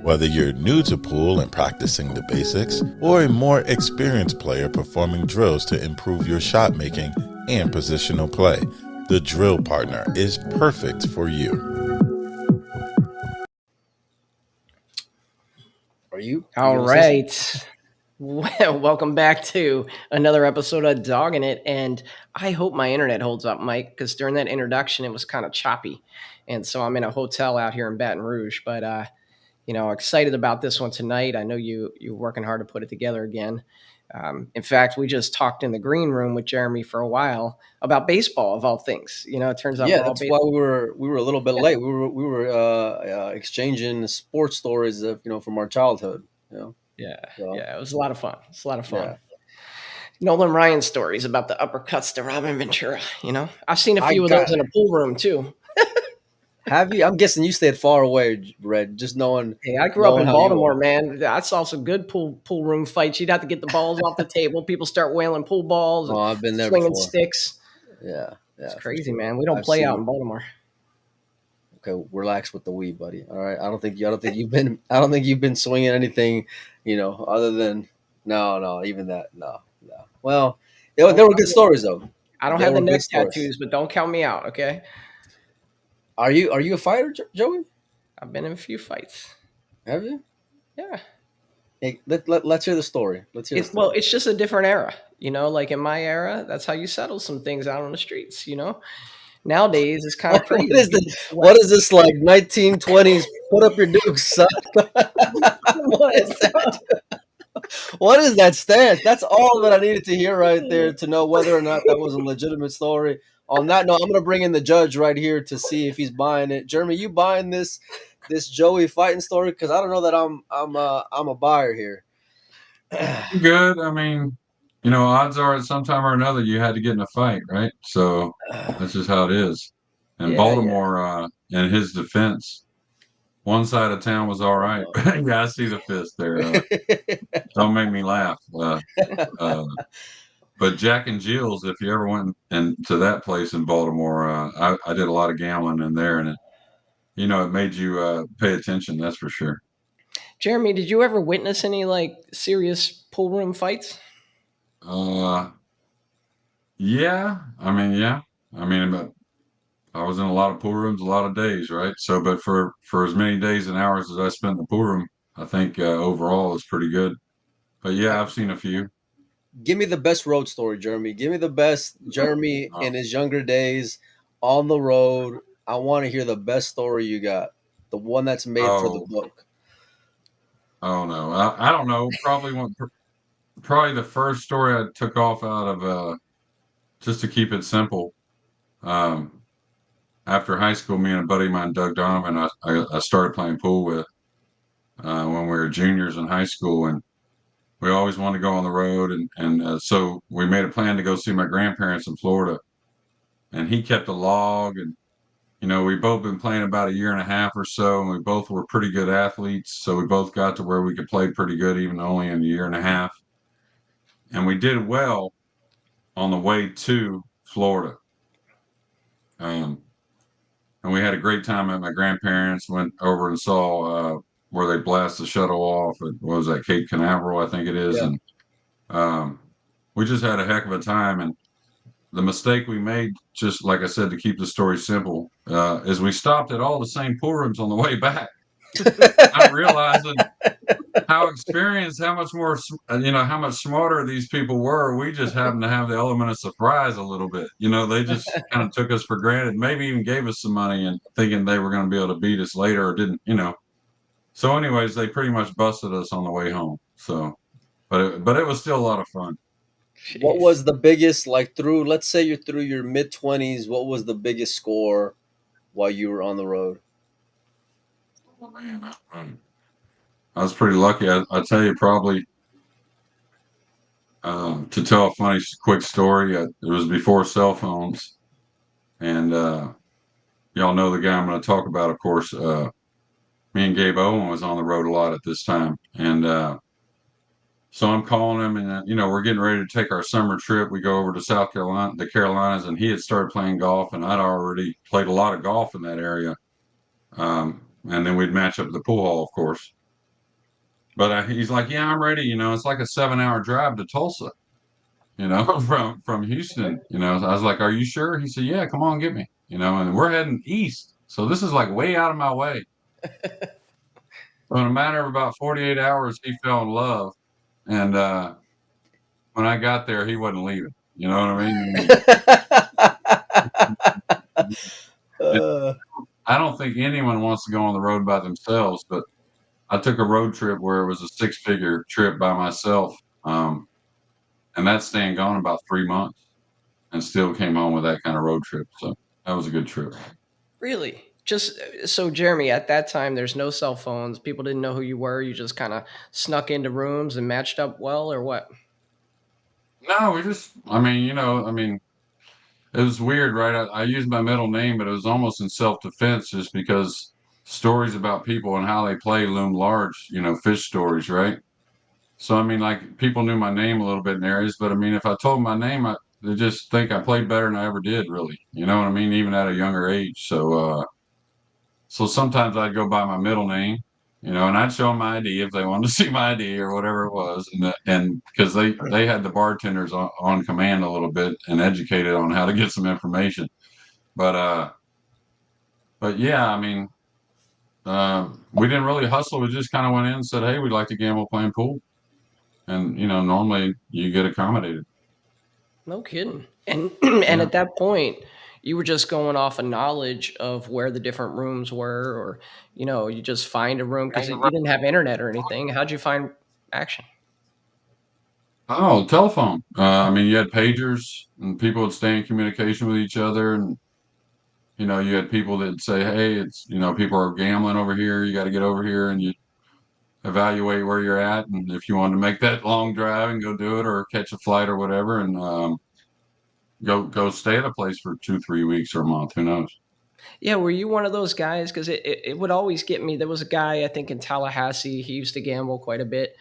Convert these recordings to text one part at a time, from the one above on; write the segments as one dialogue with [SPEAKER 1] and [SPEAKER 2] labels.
[SPEAKER 1] Whether you're new to pool and practicing the basics, or a more experienced player performing drills to improve your shot making and positional play, the Drill Partner is perfect for you.
[SPEAKER 2] Are you
[SPEAKER 3] All
[SPEAKER 2] gonna say something?
[SPEAKER 3] right. Well, welcome back to another episode of Dogging It. And I hope my internet holds up, Mike, because during that introduction, it was kind of choppy. And so I'm in a hotel out here in Baton Rouge. But, excited about this one tonight. I know you're working hard to put it together again. In fact, we just talked in the green room with Jeremy for a while about baseball, of all things. It turns out
[SPEAKER 2] Yeah,
[SPEAKER 3] we're all
[SPEAKER 2] that's why
[SPEAKER 3] baseball.
[SPEAKER 2] we were a little bit late. We were exchanging sports stories of from our childhood.
[SPEAKER 3] Yeah,
[SPEAKER 2] So,
[SPEAKER 3] yeah, it was a lot of fun. It's a lot of fun.
[SPEAKER 2] yeah.
[SPEAKER 3] Nolan Ryan stories about the uppercuts to Robin Ventura. I've seen a
[SPEAKER 2] I
[SPEAKER 3] few of
[SPEAKER 2] got
[SPEAKER 3] those in a pool room too.
[SPEAKER 2] have you? I'm guessing you stayed far away, Red. Just
[SPEAKER 3] Hey, I grew up
[SPEAKER 2] knowing
[SPEAKER 3] in
[SPEAKER 2] how you
[SPEAKER 3] Baltimore,
[SPEAKER 2] are.
[SPEAKER 3] man. I saw some good pool room fights. You'd have to get the balls off the table. People start wailing pool balls
[SPEAKER 2] Oh,
[SPEAKER 3] and
[SPEAKER 2] I've been there
[SPEAKER 3] swinging
[SPEAKER 2] before.
[SPEAKER 3] sticks.
[SPEAKER 2] Yeah,
[SPEAKER 3] It's
[SPEAKER 2] yeah, for
[SPEAKER 3] crazy,
[SPEAKER 2] sure.
[SPEAKER 3] man. We don't
[SPEAKER 2] I've
[SPEAKER 3] play out
[SPEAKER 2] seen
[SPEAKER 3] in
[SPEAKER 2] it.
[SPEAKER 3] Baltimore.
[SPEAKER 2] Okay, relax with the weed, buddy. All right. I don't think you've been. I don't think you've been swinging anything. Other than no, even that, no, no. Well,
[SPEAKER 3] Don't
[SPEAKER 2] there were
[SPEAKER 3] count
[SPEAKER 2] good
[SPEAKER 3] me out.
[SPEAKER 2] stories though.
[SPEAKER 3] I don't
[SPEAKER 2] There
[SPEAKER 3] have the
[SPEAKER 2] were
[SPEAKER 3] neck
[SPEAKER 2] good stories.
[SPEAKER 3] tattoos, but don't count me out, okay?
[SPEAKER 2] Are you a fighter, Joey?
[SPEAKER 3] I've been in a few fights.
[SPEAKER 2] Have you?
[SPEAKER 3] Yeah.
[SPEAKER 2] Hey, let's hear the story. Let's hear the
[SPEAKER 3] Well,
[SPEAKER 2] story.
[SPEAKER 3] it's just a different era. Like in my era, that's how you settle some things out on the streets. Nowadays, it's kind of
[SPEAKER 2] What
[SPEAKER 3] crazy.
[SPEAKER 2] is
[SPEAKER 3] People
[SPEAKER 2] this?
[SPEAKER 3] sweat.
[SPEAKER 2] What is this like 1920s? Put up your dukes, son. What is that? What is that stance? That's all that I needed to hear right there to know whether or not that was a legitimate story. On that note, I'm gonna bring in the judge right here to see if he's buying it. Jeremy, you buying this Joey fighting story? Because I don't know that I'm a buyer here.
[SPEAKER 4] Good. I mean, odds are at some time or another you had to get in a fight, right? So that's just how it is. And
[SPEAKER 3] Yeah, yeah.
[SPEAKER 4] Baltimore, in his defense, one side of town was all right. Yeah, I see the fist there. Don't make me laugh. Uh, but Jack and Jill's, if you ever went into that place in Baltimore, I did a lot of gambling in there, and it made you pay attention. That's for sure.
[SPEAKER 3] Jeremy, did you ever witness any like serious pool room fights?
[SPEAKER 4] Uh, yeah. I mean, yeah. I mean, but I was in a lot of pool rooms, a lot of days, right? So, but for as many days and hours as I spent in the pool room, I think overall it's pretty good. But yeah, I've seen a few.
[SPEAKER 2] Give me the best road story, Jeremy. Give me the best Jeremy
[SPEAKER 4] Oh,
[SPEAKER 2] in his younger days on the road. I want to hear the best story you got. The one that's made for the
[SPEAKER 4] oh,
[SPEAKER 2] book.
[SPEAKER 4] oh no, I don't know. Probably the first story I took off out of just to keep it simple. Um, After high school, me and a buddy of mine, Doug Donovan, I started playing pool with when we were juniors in high school, and we always wanted to go on the road, and so we made a plan to go see my grandparents in Florida. And he kept a log, and we both been playing about a year and a half or so, and we both were pretty good athletes, so we both got to where we could play pretty good, even only in a year and a half. And we did well on the way to Florida. Um, and we had a great time at my grandparents. Went over and saw where they blast the shuttle off at, what was that, Cape Canaveral, I think it is,
[SPEAKER 2] Yeah.
[SPEAKER 4] and um, we just had a heck of a time. And the mistake we made, just like I said, to keep the story simple, is we stopped at all the same pool rooms on the way back, not realizing how experienced, how much more, how much smarter these people were. We just happened to have the element of surprise a little bit. They just kind of took us for granted, maybe even gave us some money and thinking they were going to be able to beat us later or didn't. So, anyways, they pretty much busted us on the way home. So, but it was still a lot of fun.
[SPEAKER 2] What
[SPEAKER 3] Jeez.
[SPEAKER 2] was the biggest, like, let's say you're through your mid 20s, what was the biggest score while you were on the road?
[SPEAKER 4] Oh, man, I was pretty lucky. I tell you, probably to tell a funny, quick story. It was before cell phones, and y'all know the guy I'm going to talk about, of course. Me and Gabe Owen was on the road a lot at this time, and so I'm calling him, and we're getting ready to take our summer trip. We go over to South Carolina, the Carolinas, and he had started playing golf, and I'd already played a lot of golf in that area. And then we'd match up at the pool hall, of course. But he's like, yeah, I'm ready. It's like a 7-hour drive to Tulsa, from Houston. So I was like, are you sure? He said, yeah, come on, get me. And we're heading east. So this is like way out of my way. So in a matter of about 48 hours, he fell in love. And when I got there, he wasn't leaving. You know what I mean? I don't think anyone wants to go on the road by themselves, but I took a road trip where it was a 6-figure trip by myself. And that's staying gone about 3 months and still came home with that kind of road trip. So that was a good trip.
[SPEAKER 3] Really? Just so, Jeremy, at that time, there's no cell phones. People didn't know who you were. You just kind of snuck into rooms and matched up well, or what?
[SPEAKER 4] No, it was weird, right? I used my middle name, but it was almost in self-defense just because stories about people and how they play loom large, fish stories, right? So, like people knew my name a little bit in areas, but if I told my name, they just think I played better than I ever did, really. You know what I mean? Even at a younger age. So sometimes I'd go by my middle name, and I'd show them my ID if they wanted to see my ID or whatever it was, and because they had the bartenders on command a little bit and educated on how to get some information, but yeah, we didn't really hustle. We just kind of went in and said, hey, we'd like to gamble playing pool, and normally you get accommodated.
[SPEAKER 3] No kidding. And and at that point, you were just going off of knowledge of where the different rooms were, or you just find a room because you didn't have internet or anything. How'd you find action?
[SPEAKER 4] Oh, telephone. You had pagers, and people would stay in communication with each other, and you had people that say, hey, it's people are gambling over here. You got to get over here, and you evaluate where you're at, and if you wanted to make that long drive and go do it, or catch a flight or whatever, and go stay at a place for 2-3 weeks or a month. Who knows?
[SPEAKER 3] Yeah, were you one of those guys? Because it would always get me. There was a guy, I think, in Tallahassee. He used to gamble quite a bit.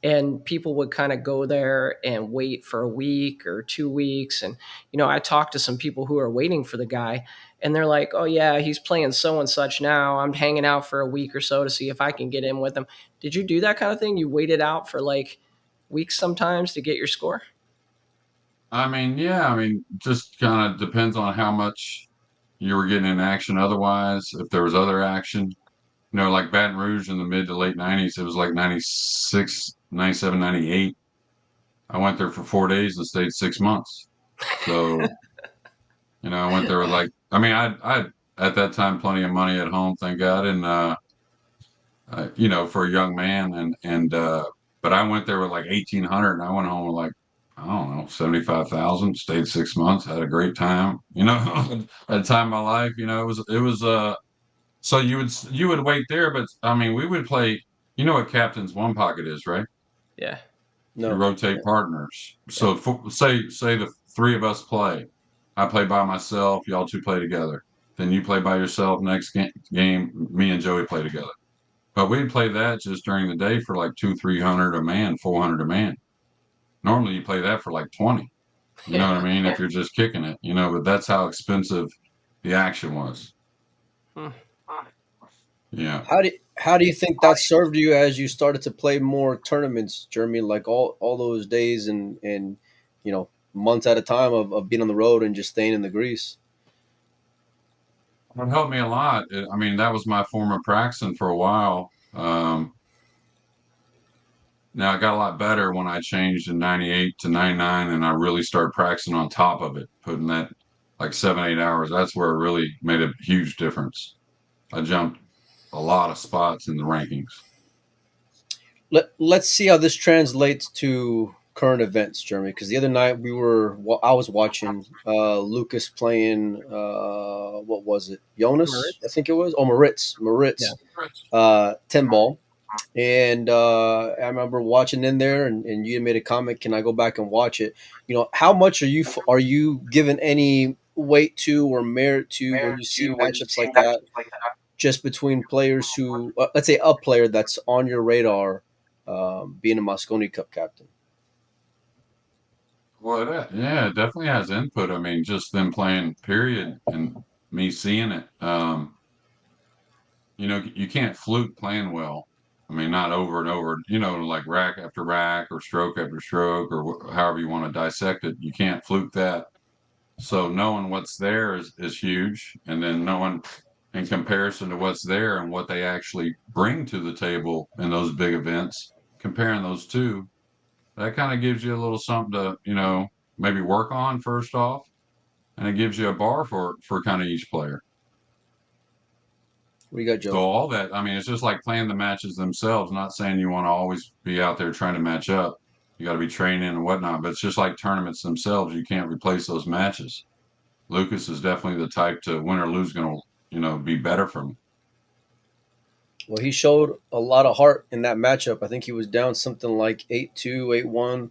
[SPEAKER 3] And people would kind of go there and wait for a week or 2 weeks. And, I talked to some people who are waiting for the guy, and they're like, oh, yeah, he's playing so and such now. I'm hanging out for a week or so to see if I can get in with him. Did you do that kind of thing? You waited out for like weeks sometimes to get your score?
[SPEAKER 4] Yeah, just kind of depends on how much you were getting in action otherwise. If there was other action, like Baton Rouge in the mid to late 90s, it was like 96, 97, 98. I went there for 4 days and stayed 6 months. So, I went there with I at that time plenty of money at home, thank God. And, for a young man, but I went there with like 1,800, and I went home with like, I don't know, 75,000, stayed 6 months, had a great time, at a time of my life, so you would wait there, but we would play, what Captain's One Pocket is, right?
[SPEAKER 3] Yeah.
[SPEAKER 4] You
[SPEAKER 2] No.
[SPEAKER 4] rotate partners. So say the three of us play. I play by myself, y'all two play together. Then you play by yourself, next game, me and Joey play together. But we'd play that just during the day for like 200-300 a man, 400 a man. Normally you play that for like 20. You know what I mean? If you're just kicking it, but that's how expensive the action was.
[SPEAKER 3] Hmm.
[SPEAKER 4] Yeah.
[SPEAKER 2] How do you think that served you as you started to play more tournaments, Jeremy? Like all those days and months at a time of being on the road and just staying in the grease.
[SPEAKER 4] It helped me a lot. That was my form of practicing for a while. Now I got a lot better when I changed in 98 to 99, and I really started practicing on top of it, putting that like 7-8 hours. That's where it really made a huge difference. I jumped a lot of spots in the rankings.
[SPEAKER 2] Let's see how this translates to current events, Jeremy. Because the other night I was watching Lucas playing. What was it? Jonas,
[SPEAKER 3] Moritz?
[SPEAKER 2] I think it was. Oh, Moritz.
[SPEAKER 3] Yeah.
[SPEAKER 2] 10 ball. And I remember watching in there, and you made a comment. Can I go back and watch it? How much are you given any weight to or merit to when you see matchups like that? Just between players who, let's say, a player that's on your radar, being a Mosconi Cup captain.
[SPEAKER 4] Well, it definitely has input. Just them playing, period, and me seeing it. You can't fluke playing well. I mean, not over and over, like rack after rack or stroke after stroke or however you want to dissect it. You can't fluke that. So knowing what's there is huge. And then knowing in comparison to what's there and what they actually bring to the table in those big events, comparing those two, that kind of gives you a little something to, maybe work on first off. And it gives you a bar for kind of each player.
[SPEAKER 2] What do you got,
[SPEAKER 4] So
[SPEAKER 2] Joe?
[SPEAKER 4] all that, I mean, it's just like playing the matches themselves. Not saying you want to always be out there trying to match up. You got to be training and whatnot, but it's just like tournaments themselves. You can't replace those matches. Lucas is definitely the type to win or lose going to, be better for him.
[SPEAKER 2] Well, he showed a lot of heart in that matchup. I think he was down something like 8-2, 8-1,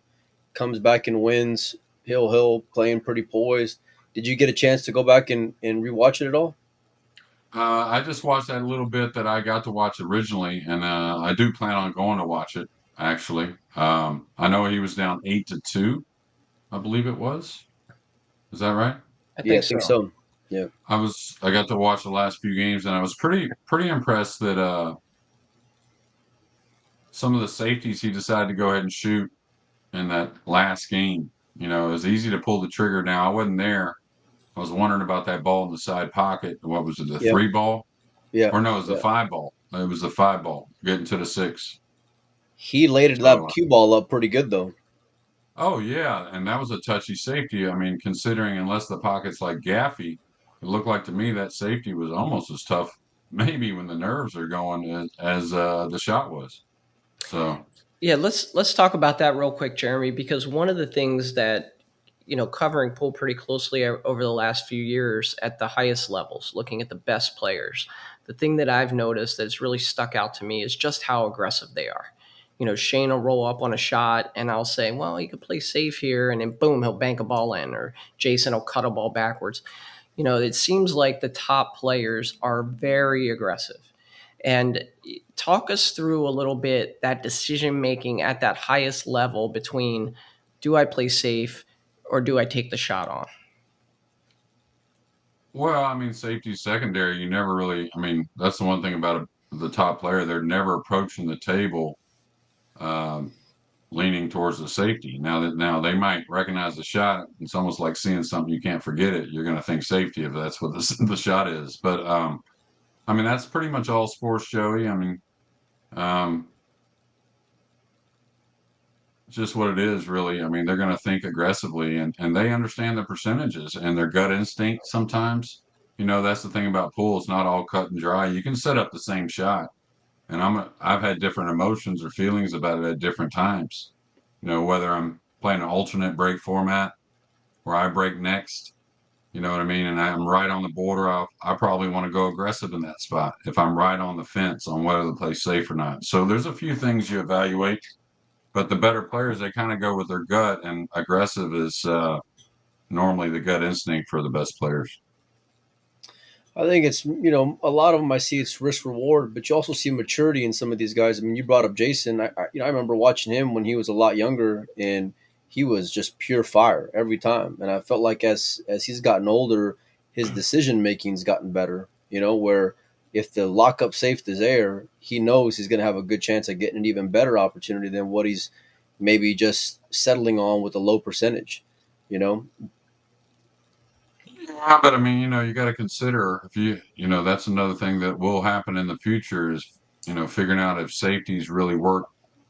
[SPEAKER 2] comes back and wins. Hill playing pretty poised. Did you get a chance to go back and rewatch it at all?
[SPEAKER 4] I just watched that little bit that I got to watch originally, and I do plan on going to watch it, actually. I know he was down 8-2, I believe it was. Is that right?
[SPEAKER 3] I
[SPEAKER 2] Yeah, I
[SPEAKER 3] think
[SPEAKER 2] think
[SPEAKER 3] so.
[SPEAKER 2] so. Yeah.
[SPEAKER 4] I got to watch the last few games, and I was pretty impressed that some of the safeties he decided to go ahead and shoot in that last game. It was easy to pull the trigger. Now I wasn't there. I was wondering about that ball in the side pocket. What was it, the
[SPEAKER 2] Yeah.
[SPEAKER 4] 3 ball?
[SPEAKER 2] Yeah.
[SPEAKER 4] Or no, it was the
[SPEAKER 2] Yeah.
[SPEAKER 4] 5 ball. It was the 5 ball getting to the 6.
[SPEAKER 2] He laid that
[SPEAKER 4] So,
[SPEAKER 2] cue ball up pretty good though.
[SPEAKER 4] oh yeah, and that was a touchy safety. I mean, considering unless the pocket's like Gaffey, it looked like to me that safety was almost as tough, maybe when the nerves are going as the shot was. So
[SPEAKER 3] Yeah, let's talk about that real quick, Jeremy, because one of the things that covering pool pretty closely over the last few years at the highest levels, looking at the best players, the thing that I've noticed that's really stuck out to me is just how aggressive they are. Shane will roll up on a shot, and I'll say, "Well, you could play safe here," and then boom, he'll bank a ball in, or Jason will cut a ball backwards. It seems like the top players are very aggressive. And talk us through a little bit that decision making at that highest level between, do I play safe or do I take the shot on?
[SPEAKER 4] well, I mean, safety secondary. You never really. I mean, that's the one thing about the top player. They're never approaching the table um, leaning towards the safety. Now they might recognize the shot. It's almost like seeing something you can't forget it. You're going to think safety if that's what the shot is. But I mean, that's pretty much all sports, Joey. I mean, um, just what it is, really. I mean, they're going to think aggressively, and they understand the percentages and their gut instinct. Sometimes, that's the thing about pool. It's not all cut and dry. You can set up the same shot, and I've had different emotions or feelings about it at different times. Whether I'm playing an alternate break format where I break next, you know what I mean, and I'm right on the border. I probably want to go aggressive in that spot if I'm right on the fence on whether to play safe or not. So there's a few things you evaluate, but the better players, they kind of go with their gut, and aggressive is normally the gut instinct for the best players.
[SPEAKER 2] I think it's a lot of them. I see it's risk reward, but you also see maturity in some of these guys. I mean, you brought up Jason. I remember watching him when he was a lot younger, and he was just pure fire every time. And I felt like as he's gotten older, his decision making's gotten better. Where if the lockup safe is there, he knows he's going to have a good chance of getting an even better opportunity than what he's maybe just settling on with a low percentage. You know,
[SPEAKER 4] Yeah, but I mean, you got to consider if that's another thing that will happen in the future is, figuring out if safeties really work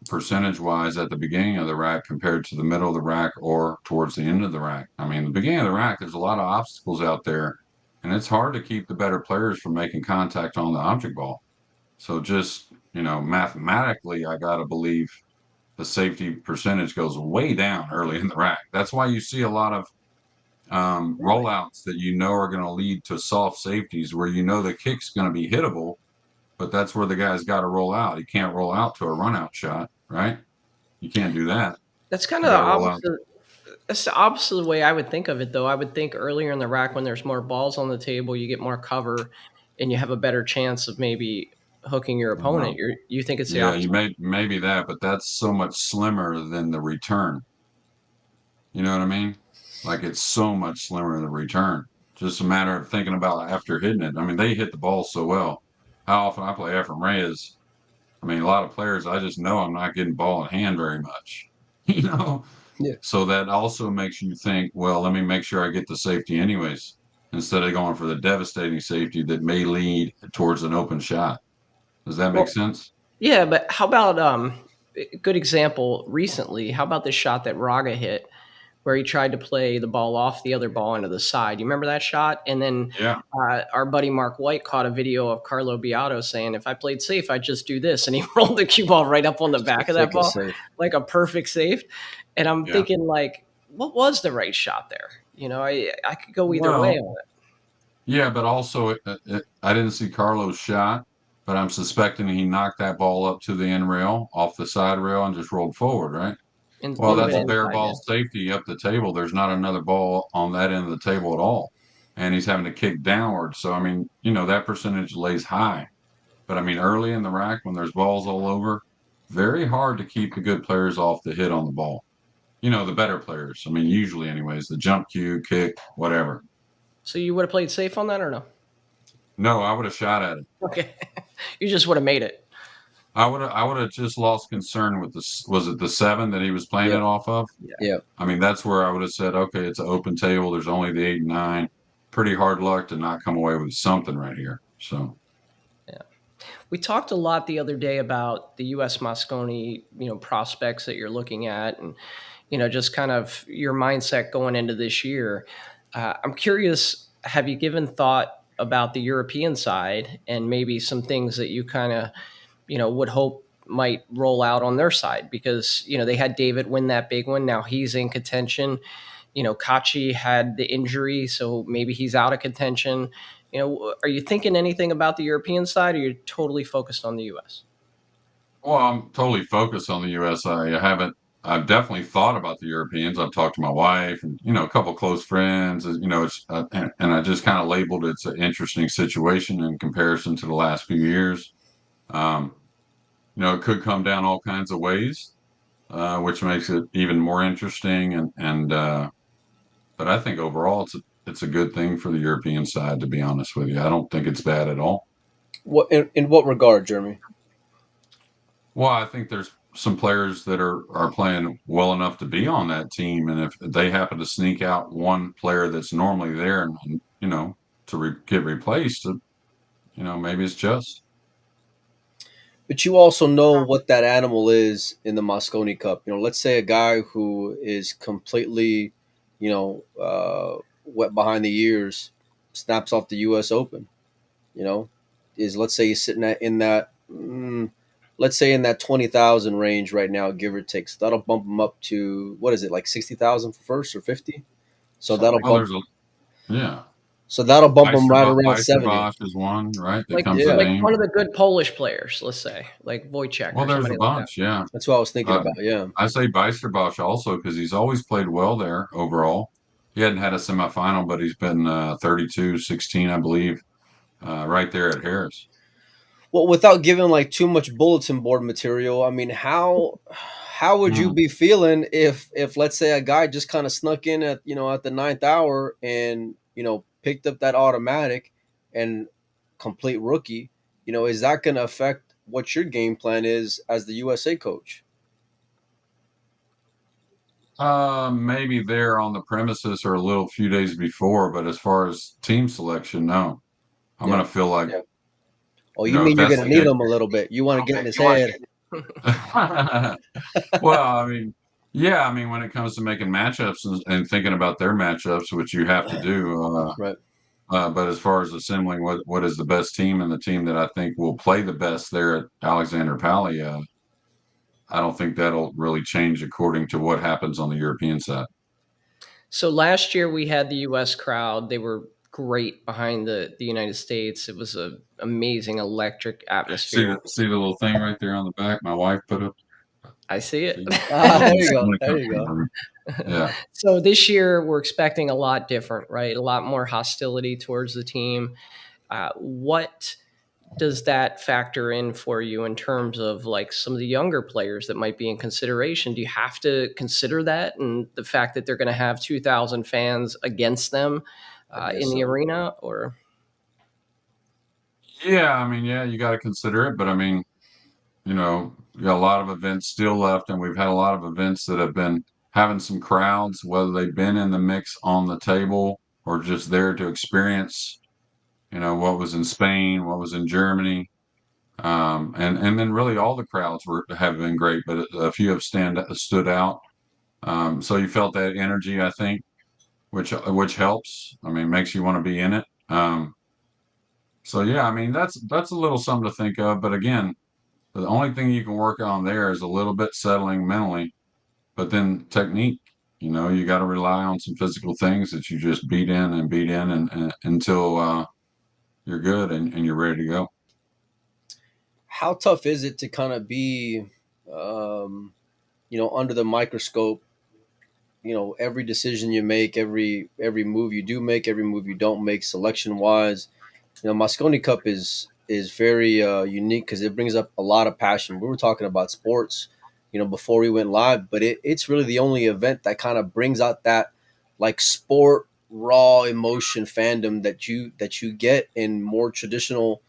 [SPEAKER 4] percentage wise at the beginning of the rack compared to the middle of the rack or towards the end of the rack. I mean, the beginning of the rack, there's a lot of obstacles out there, and it's hard to keep the better players from making contact on the object ball. So just, mathematically, I got to believe the safety percentage goes way down early in the rack. That's why you see a lot of rollouts that are going to lead to soft safeties where the kick's going to be hittable, but that's where the guy's got to roll out. He can't roll out to a run out shot, right? You can't do that.
[SPEAKER 3] That's kind
[SPEAKER 4] You
[SPEAKER 3] of the
[SPEAKER 4] got to roll out.
[SPEAKER 3] opposite. That's the opposite of the way I would think of it, though. I would think earlier in the rack when there's more balls on the table, you get more cover, and you have a better chance of maybe hooking your opponent.
[SPEAKER 4] No.
[SPEAKER 3] You think it's the
[SPEAKER 4] Yeah, you
[SPEAKER 3] opposite?
[SPEAKER 4] maybe that, but that's so much slimmer than the return. You know what I mean? Like it's so much slimmer than the return. Just a matter of thinking about after hitting it. I mean, they hit the ball so well. How often I play Ephraim Reyes I mean, a lot of players, I just know I'm not getting ball in hand very much, you know?
[SPEAKER 2] Yeah.
[SPEAKER 4] So that also makes you think, well, let me make sure I get the safety anyways, instead of going for the devastating safety that may lead towards an open shot. Does that make
[SPEAKER 3] Well,
[SPEAKER 4] sense?
[SPEAKER 3] yeah, but how about a good example recently? How about the shot that Raga hit, where he tried to play the ball off the other ball into the side? You remember that shot? And then
[SPEAKER 4] Yeah.
[SPEAKER 3] our buddy Mark White caught a video of Carlo Beato saying, "If I played safe, I'd just do this," and he rolled the cue ball right up on the back of that
[SPEAKER 2] Take it
[SPEAKER 3] ball,
[SPEAKER 2] safe.
[SPEAKER 3] like a perfect safe. And I'm
[SPEAKER 4] Yeah.
[SPEAKER 3] thinking, like, what was the right shot there? You know, I could go either way
[SPEAKER 4] Well,
[SPEAKER 3] on it.
[SPEAKER 4] yeah, but also I didn't see Carlos' shot, but I'm suspecting he knocked that ball up to the end rail, off the side rail, and just rolled forward, right?
[SPEAKER 3] And a
[SPEAKER 4] Well,
[SPEAKER 3] little
[SPEAKER 4] that's
[SPEAKER 3] bit
[SPEAKER 4] a bare
[SPEAKER 3] inside, yeah.
[SPEAKER 4] ball safety up the table. There's not another ball on that end of the table at all. And he's having to kick downward. So, I mean, that percentage lays high. But I mean, early in the rack, when there's balls all over, very hard to keep the good players off the hit on the ball. The better players. I mean, usually, anyways, the jump cue, kick, whatever.
[SPEAKER 3] So you would have played safe on that or no?
[SPEAKER 4] No, I would have shot at it.
[SPEAKER 3] Okay, you just would have made it.
[SPEAKER 4] I would have just lost concern with was it the 7 that he was playing
[SPEAKER 2] Yep.
[SPEAKER 4] it off of?
[SPEAKER 2] Yep.
[SPEAKER 4] I mean, that's where I would have said, okay, it's an open table. There's only the 8 and 9. Pretty hard luck to not come away with something right here. So,
[SPEAKER 3] We talked a lot the other day about the U.S. Mosconi, prospects that you're looking at, and just kind of your mindset going into this year. I'm curious, have you given thought about the European side and maybe some things that you kind of, would hope might roll out on their side? Because they had David win that big one. Now he's in contention. Kachi had the injury, so maybe he's out of contention. Are you thinking anything about the European side, or you're totally focused on the U.S.?
[SPEAKER 4] well, I'm totally focused on the U.S. I've definitely thought about the Europeans. I've talked to my wife and, a couple close friends, and I just kind of labeled it's an interesting situation in comparison to the last few years. Um, it could come down all kinds of ways, which makes it even more interesting. But I think overall it's a good thing for the European side, to be honest with you. I don't think it's bad at all.
[SPEAKER 2] What in what regard, Jeremy?
[SPEAKER 4] Well, I think there's some players that are playing well enough to be on that team, and if they happen to sneak out one player that's normally there, and get replaced, maybe it's just.
[SPEAKER 2] But you also know what that animal is in the Mosconi Cup. Let's say a guy who is completely, wet behind the ears, snaps off the U.S. Open. Let's say he's sitting in that, let's say in that 20,000 range right now, give or take. So that'll bump him up to what is it, like 60,000 for first or 50? So that'll
[SPEAKER 4] Well,
[SPEAKER 2] bump.
[SPEAKER 4] yeah.
[SPEAKER 2] So that'll bump him right around 70.
[SPEAKER 4] Bosch is one, right? That
[SPEAKER 3] Like,
[SPEAKER 4] comes to
[SPEAKER 3] like
[SPEAKER 4] name.
[SPEAKER 3] one of the good Polish players, let's say, like Wojciech
[SPEAKER 4] Well,
[SPEAKER 3] or
[SPEAKER 4] there's a
[SPEAKER 3] somebody like that.
[SPEAKER 4] bunch, yeah.
[SPEAKER 2] That's what I was thinking about. Yeah.
[SPEAKER 4] I say Bosch also because he's always played well there overall. He hadn't had a semifinal, but he's been 32-16, I believe, right there at Harris.
[SPEAKER 2] Well, without giving like too much bulletin board material, I mean, how would you be feeling if let's say a guy just kind of snuck in at at the 9th hour and picked up that automatic and complete rookie? Is that going to affect what your game plan is as the USA coach?
[SPEAKER 4] Maybe there on the premises or a little few days before, but as far as team selection, no. I'm
[SPEAKER 2] Yeah.
[SPEAKER 4] gonna feel like,
[SPEAKER 2] Yeah. Oh, you mean you're
[SPEAKER 4] that's
[SPEAKER 2] going to
[SPEAKER 4] the
[SPEAKER 2] need him a little bit? You want to get in his head?
[SPEAKER 4] Well, I mean, yeah, I mean, when it comes to making matchups and thinking about their matchups, which you have to do,
[SPEAKER 2] Right.
[SPEAKER 4] but as far as assembling what is the best team and the team that I think will play the best there at Alexander Pally, I don't think that'll really change according to what happens on the European side.
[SPEAKER 3] So last year we had the U.S. crowd. They were great behind the United States. It was an amazing electric atmosphere.
[SPEAKER 4] See the little thing right there on the back? My wife put up.
[SPEAKER 3] I see it.
[SPEAKER 2] There you go. There you go.
[SPEAKER 4] Yeah.
[SPEAKER 3] So this year we're expecting a lot different, right? A lot more hostility towards the team. What does that factor in for you in terms of like some of the younger players that might be in consideration? Do you have to consider that and the fact that they're going to have 2,000 fans against them in the arena? Or
[SPEAKER 4] Yeah, I mean, yeah, you got to consider it, but I mean, we got a lot of events still left, and we've had a lot of events that have been having some crowds, whether they've been in the mix on the table or just there to experience, what was in Spain, what was in Germany. And then really all the crowds have been great, but a few have stood out. So you felt that energy, I think, which helps. I mean, makes you want to be in it. So yeah, I mean that's a little something to think of. But again, the only thing you can work on there is a little bit settling mentally, but then technique. You got to rely on some physical things that you just beat in and until you're good and you're ready to go.
[SPEAKER 2] How tough is it to kind of be, under the microscope? Every decision you make, every move you do make, every move you don't make, selection wise. Mosconi Cup is very unique because it brings up a lot of passion. We were talking about sports, before we went live, but it's really the only event that kind of brings out that like sport raw emotion fandom that you get in more traditional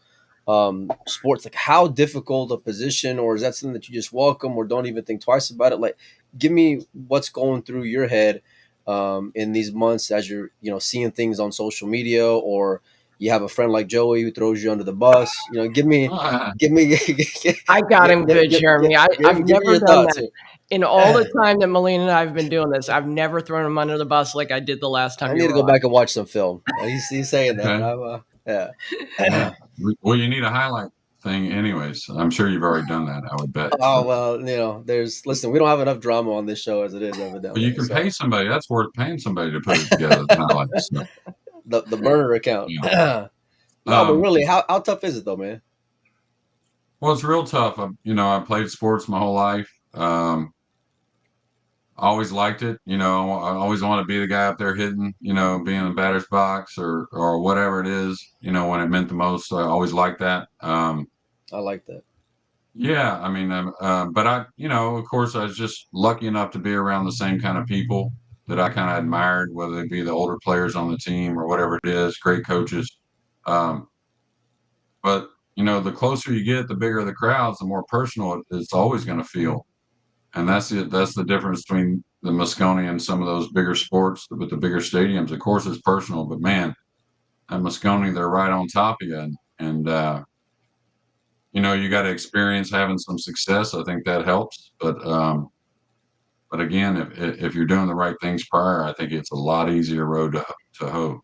[SPEAKER 2] sports. Like, how difficult a position, or is that something that you just welcome or don't even think twice about it? Like, give me what's going through your head in these months as you're seeing things on social media, or you have a friend like Joey who throws you under the bus. Give me
[SPEAKER 3] I got him good,
[SPEAKER 2] give,
[SPEAKER 3] Jeremy. I've
[SPEAKER 2] give me
[SPEAKER 3] never
[SPEAKER 2] your
[SPEAKER 3] done
[SPEAKER 2] thoughts
[SPEAKER 3] that.
[SPEAKER 2] here.
[SPEAKER 3] In all the time that Melina and I have been doing this, I've never thrown him under the bus like I did the last
[SPEAKER 2] I
[SPEAKER 3] time you
[SPEAKER 2] need to
[SPEAKER 3] were
[SPEAKER 2] go
[SPEAKER 3] on.
[SPEAKER 2] back and watch some film. He's saying that, and
[SPEAKER 4] Okay.
[SPEAKER 2] I'm yeah.
[SPEAKER 4] Yeah. Well, you need a highlight thing anyways. I'm sure you've already done that, I would bet.
[SPEAKER 2] Oh
[SPEAKER 4] So,
[SPEAKER 2] well, listen, we don't have enough drama on this show as it is,
[SPEAKER 4] but you
[SPEAKER 2] evidently.
[SPEAKER 4] can pay
[SPEAKER 2] So
[SPEAKER 4] somebody. That's worth paying somebody to put it together. The highlights. So,
[SPEAKER 2] the burner account.
[SPEAKER 4] yeah.
[SPEAKER 2] No, but
[SPEAKER 4] Um,
[SPEAKER 2] really, how tough is it though, man?
[SPEAKER 4] well, it's real tough. I played sports my whole life. I always liked it. I always want to be the guy up there hitting, being in the batter's box or whatever it is, when it meant the most. So I always liked that.
[SPEAKER 2] I like that.
[SPEAKER 4] Yeah, I mean, but of course, I was just lucky enough to be around the same kind of people that I kind of admired, whether they be the older players on the team or whatever it is, great coaches. Um, but the closer you get, the bigger the crowds, the more personal it's always going to feel. And that's it. That's the difference between the Moscone and some of those bigger sports with the bigger stadiums. Of course, it's personal, but man, at Moscone, they're right on top of you, and you got to experience having some success. I think that helps, but again, if you're doing the right things prior, I think it's a lot easier road to hoe.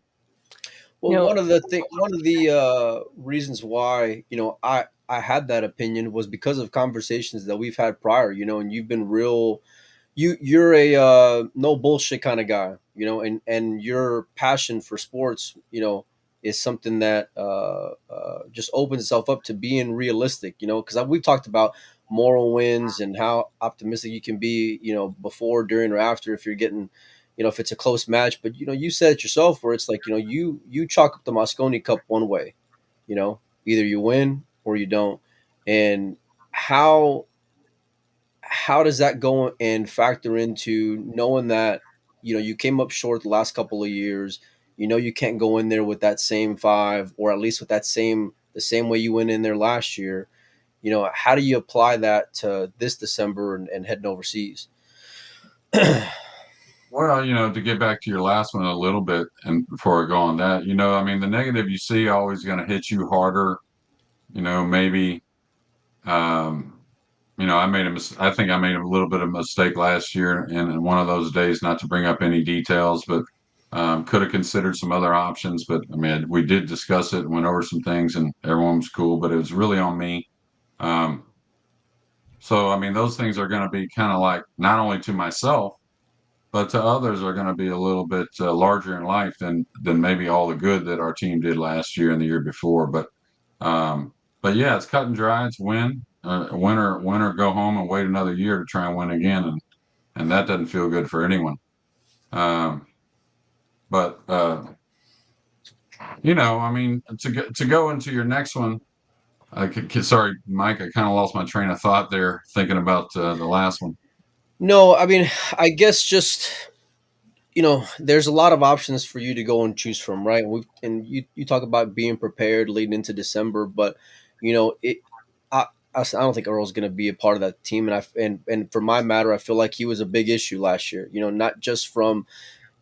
[SPEAKER 2] Well,
[SPEAKER 3] You know,
[SPEAKER 2] one of the reasons why I had that opinion was because of conversations that we've had prior. And you've been real. You're a no bullshit kind of guy. And your passion for sports, is something that just opens itself up to being realistic. Because we've talked about moral wins and how optimistic you can be. Before, during, or after, if you're getting if it's a close match. But you said it yourself, where it's like you chalk up the Mosconi Cup one way. Either you win or you don't. And how does that go and factor into knowing that you came up short the last couple of years? You can't go in there with that same five, or at least with the same way you went in there last year. How do you apply that to this December and heading overseas?
[SPEAKER 4] Well, to get back to your last one a little bit, and before I go on that, I mean, the negative you see always going to hit you harder. Maybe, um, I think I made a little bit of a mistake last year in one of those days, not to bring up any details, but could have considered some other options. But I mean, we did discuss it and went over some things, and everyone was cool. But it was really on me. Um, so I mean, those things are going to be kind of like not only to myself, but to others are going to be a little bit larger in life than maybe all the good that our team did last year and the year before. Um, but yeah, it's cut and dry. It's win or go home and wait another year to try and win again, and that doesn't feel good for anyone. Um, but I mean, to go into your next one. Sorry, Mike, I kind of lost my train of thought there thinking about the last one.
[SPEAKER 2] No, I mean, I guess just there's a lot of options for you to go and choose from, right? And you talk about being prepared leading into December, but it. don't think Earl's going to be a part of that team. And for my matter, I feel like he was a big issue last year. You know, not just from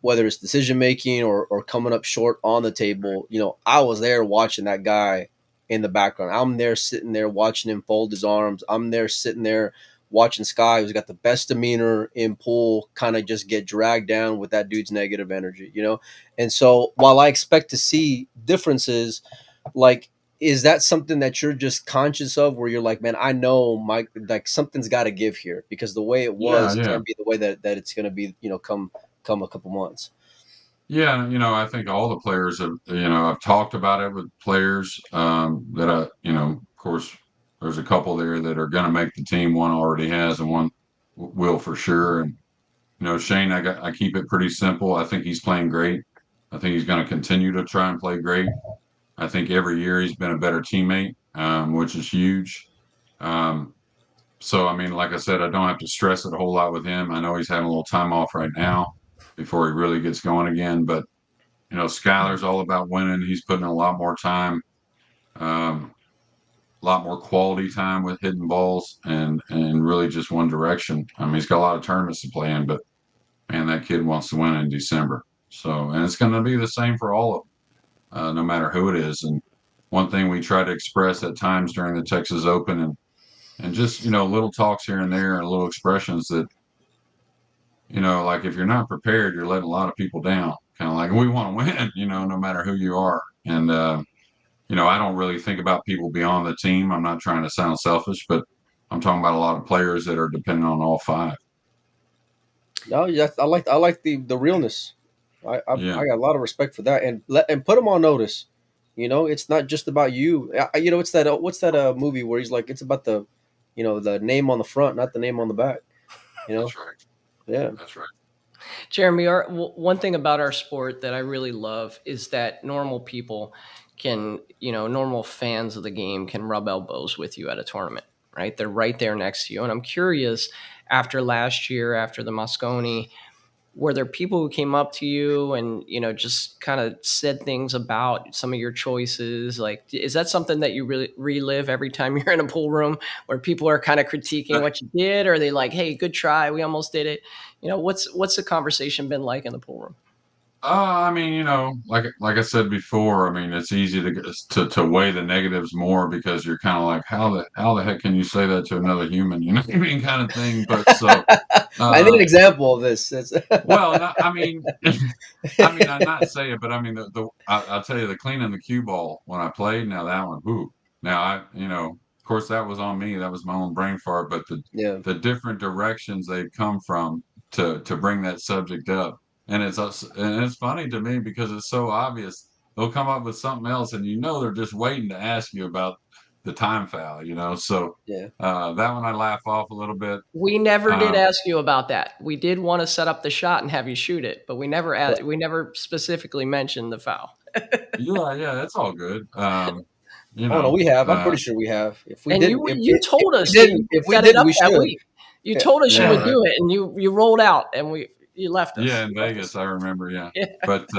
[SPEAKER 2] whether it's decision making or coming up short on the table. You know, I was there watching that guy in the background. I'm there sitting there watching him fold his arms. I'm there sitting there watching Sky, who's got the best demeanor in pool, kind of just get dragged down with that dude's negative energy, you know? And so while I expect to see differences, like, is that something that you're just conscious of where you're like, man, I know like something's got to give here because the way it was
[SPEAKER 4] Yeah.
[SPEAKER 2] can't be the way that it's going to be, you know, come a couple months.
[SPEAKER 4] Yeah, I think all the players have, I've talked about it with players that of course, there's a couple there that are going to make the team. One already has, and one will for sure. And Shane, I keep it pretty simple. I think he's playing great. I think he's going to continue to try and play great. I think every year he's been a better teammate, which is huge. So, I mean, like I said, I don't have to stress it a whole lot with him. I know he's having a little time off right now before he really gets going again. But, Skyler's all about winning. He's putting in a lot more time, a lot more quality time with hitting balls and really just one direction. I mean, he's got a lot of tournaments to play in, but, man, that kid wants to win in December. So, and it's going to be the same for all of them, no matter who it is. And one thing we try to express at times during the Texas Open and just, little talks here and there and little expressions that, like if you're not prepared, you're letting a lot of people down. Kind of like we want to win, no matter who you are. And, I don't really think about people beyond the team. I'm not trying to sound selfish, but I'm talking about a lot of players that are dependent on all five.
[SPEAKER 2] No, yeah, I like the realness. I
[SPEAKER 4] Yeah.
[SPEAKER 2] got a lot of respect for that, and put them on notice. You know, it's not just about you. You know, it's that what's that movie where he's like, it's about the, you know, the name on the front, not the name on the back. You know,
[SPEAKER 4] That's right.
[SPEAKER 2] yeah.
[SPEAKER 4] That's right.
[SPEAKER 3] Jeremy, one thing about our sport that I really love is that normal people can, normal fans of the game can rub elbows with you at a tournament, right? They're right there next to you. And I'm curious, after last year, after the Mosconi, were there people who came up to you and, just kind of said things about some of your choices? Like, is that something that you really relive every time you're in a pool room where people are kind of critiquing what you did? Or are they like, hey, good try, we almost did it? What's the conversation been like in the pool room?
[SPEAKER 4] I mean, like I said before, I mean, it's easy to weigh the negatives more because you're kind of like, how the heck can you say that to another human? You know what I mean, kind of thing. But so,
[SPEAKER 2] I need an example of this.
[SPEAKER 4] well, no, I mean, I'm not saying, but I mean, I'll tell you, the cleaning the cue ball when I played. Now that one, whoo. Now of course, that was on me. That was my own brain fart. But
[SPEAKER 2] Yeah.
[SPEAKER 4] the different directions they've come from to bring that subject up. And it's funny to me because it's so obvious. They'll come up with something else, and they're just waiting to ask you about the time foul. So
[SPEAKER 2] Yeah.
[SPEAKER 4] that one I laugh off a little bit.
[SPEAKER 3] We never did ask you about that. We did want to set up the shot and have you shoot it, but we never specifically mentioned the foul.
[SPEAKER 4] Yeah, that's all good.
[SPEAKER 2] Oh no, we have. I'm pretty sure we have. If we
[SPEAKER 3] And
[SPEAKER 2] didn't,
[SPEAKER 3] you told us
[SPEAKER 2] if we
[SPEAKER 3] set it
[SPEAKER 2] didn't,
[SPEAKER 3] up
[SPEAKER 2] we
[SPEAKER 3] that
[SPEAKER 2] should.
[SPEAKER 3] week. You told us you
[SPEAKER 4] Yeah,
[SPEAKER 3] would
[SPEAKER 4] right.
[SPEAKER 3] do it, and you rolled out, and you left us.
[SPEAKER 4] Yeah, in Vegas, I remember. Yeah,
[SPEAKER 3] Yeah.
[SPEAKER 4] but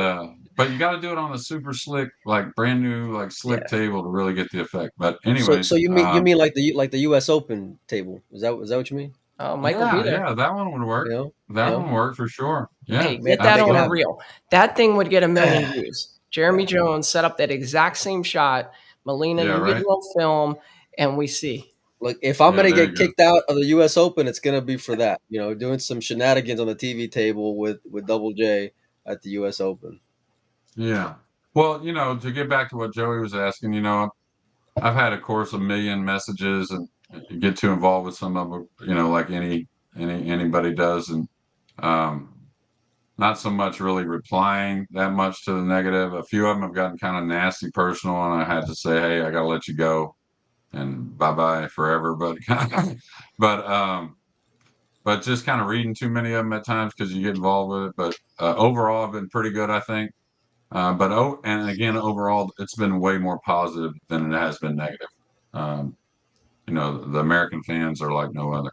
[SPEAKER 4] you got to do it on a super slick, like brand new, like slick
[SPEAKER 3] Yeah.
[SPEAKER 4] table to really get the effect. But
[SPEAKER 2] So
[SPEAKER 4] anyways,
[SPEAKER 2] you mean like the U.S. Open table? Is that what you mean?
[SPEAKER 3] Oh, Mike will be there.
[SPEAKER 4] yeah, that one would work.
[SPEAKER 2] You know,
[SPEAKER 4] That one would work for sure. Yeah,
[SPEAKER 3] Hey,
[SPEAKER 2] Man,
[SPEAKER 3] get that
[SPEAKER 2] make it
[SPEAKER 3] on a
[SPEAKER 2] happen.
[SPEAKER 3] reel. That thing would get 1 million views. Jeremy Jones set up that exact same shot. Melina,
[SPEAKER 4] Yeah,
[SPEAKER 3] you
[SPEAKER 4] right.
[SPEAKER 3] get a little film, and we see.
[SPEAKER 2] Look, if I'm
[SPEAKER 4] Yeah,
[SPEAKER 2] gonna
[SPEAKER 4] there
[SPEAKER 2] get
[SPEAKER 4] you go.
[SPEAKER 2] kicked out of the U.S. Open, it's gonna be for that. You know, doing some shenanigans on the TV table with Double J at the U.S. Open.
[SPEAKER 4] Yeah. Well, to get back to what Joey was asking, I've had, of course, a million messages and you get too involved with some of them, like anybody does, and um, not so much really replying that much to the negative. A few of them have gotten kind of nasty, personal, and I had to say, hey, I got to let you go and bye bye forever. But but but just kind of reading too many of them at times because you get involved with it. But overall, I've been pretty good, I think. And again, overall, it's been way more positive than it has been negative. Um, the American fans are like no other.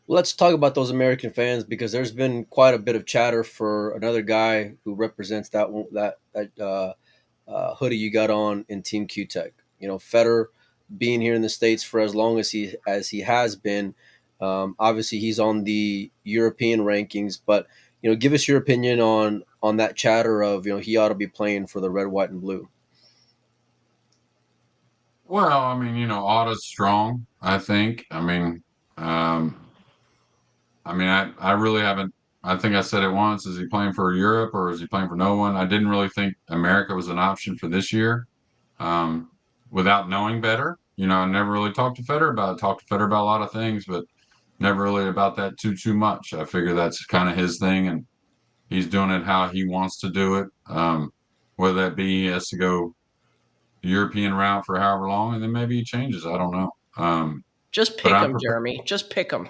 [SPEAKER 2] Let's talk about those American fans because there's been quite a bit of chatter for another guy who represents that hoodie you got on in Team Q Tech. You know, Federer being here in the States for as long as he has been. Obviously, he's on the European rankings, but give us your opinion on that chatter of he ought to be playing for the red, white, and blue.
[SPEAKER 4] Well, I mean, Otto's strong, I think. Um, I really haven't. I think I said it once. Is he playing for Europe or is he playing for no one? I didn't really think America was an option for this year. Um, Without knowing better, I never really talked to Federer about it. Talked to Federer about a lot of things, but never really about that too much. I figure that's kind of his thing, and he's doing it how he wants to do it. Whether that be he has to go the European route for however long, and then maybe he changes. I don't know.
[SPEAKER 3] Just
[SPEAKER 4] But
[SPEAKER 3] pick
[SPEAKER 4] I'm
[SPEAKER 3] them,
[SPEAKER 4] prepared.
[SPEAKER 3] Jeremy. Just pick them.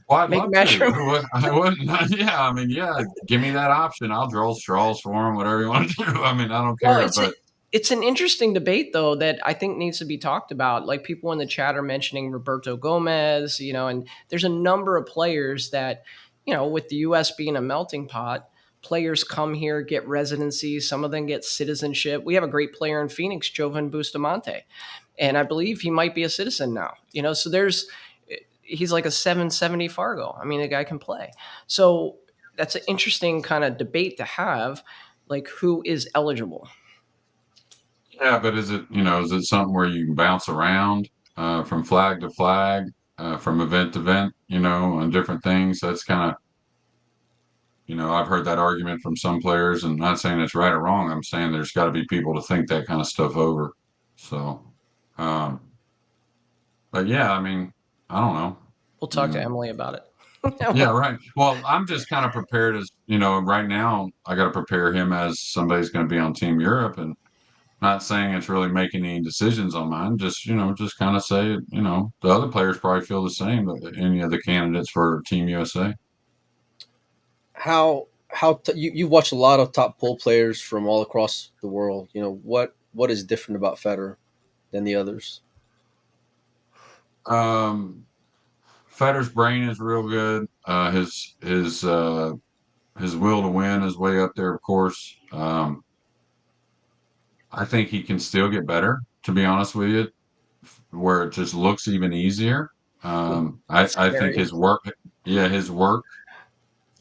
[SPEAKER 4] Well, I'd
[SPEAKER 3] Make
[SPEAKER 4] love
[SPEAKER 3] match
[SPEAKER 4] to.
[SPEAKER 3] room.
[SPEAKER 4] I wouldn't. Yeah, yeah. Give me that option. I'll draw straws for him. Whatever you want to do. I don't
[SPEAKER 3] Well,
[SPEAKER 4] care. But
[SPEAKER 3] it's an interesting debate though that I think needs to be talked about. Like people in the chat are mentioning Roberto Gomez, and there's a number of players that, with the US being a melting pot, players come here, get residency, some of them get citizenship. We have a great player in Phoenix, Jovan Bustamante, and I believe he might be a citizen now. So he's like a 770 Fargo. I mean, the guy can play. So that's an interesting kind of debate to have, like who is eligible.
[SPEAKER 4] yeah, but is it something where you can bounce around from flag to flag, from event to event, on different things? That's kind of, I've heard that argument from some players, and not saying it's right or wrong. I'm saying there's got to be people to think that kind of stuff over. So, um, but yeah, I don't know.
[SPEAKER 3] We'll talk to Emily about it.
[SPEAKER 4] Yeah, right. Well, I'm just kind of prepared as, right now I got to prepare him as somebody's going to be on Team Europe, and not saying it's really making any decisions on mine. Just, just kind of say, the other players probably feel the same, any of the candidates for Team USA.
[SPEAKER 2] You've watched a lot of top pool players from all across the world. What is different about Federer than the others?
[SPEAKER 4] Federer's brain is real good. His will to win is way up there, of course. I think he can still get better, to be honest with you, where it just looks even easier. I think his work,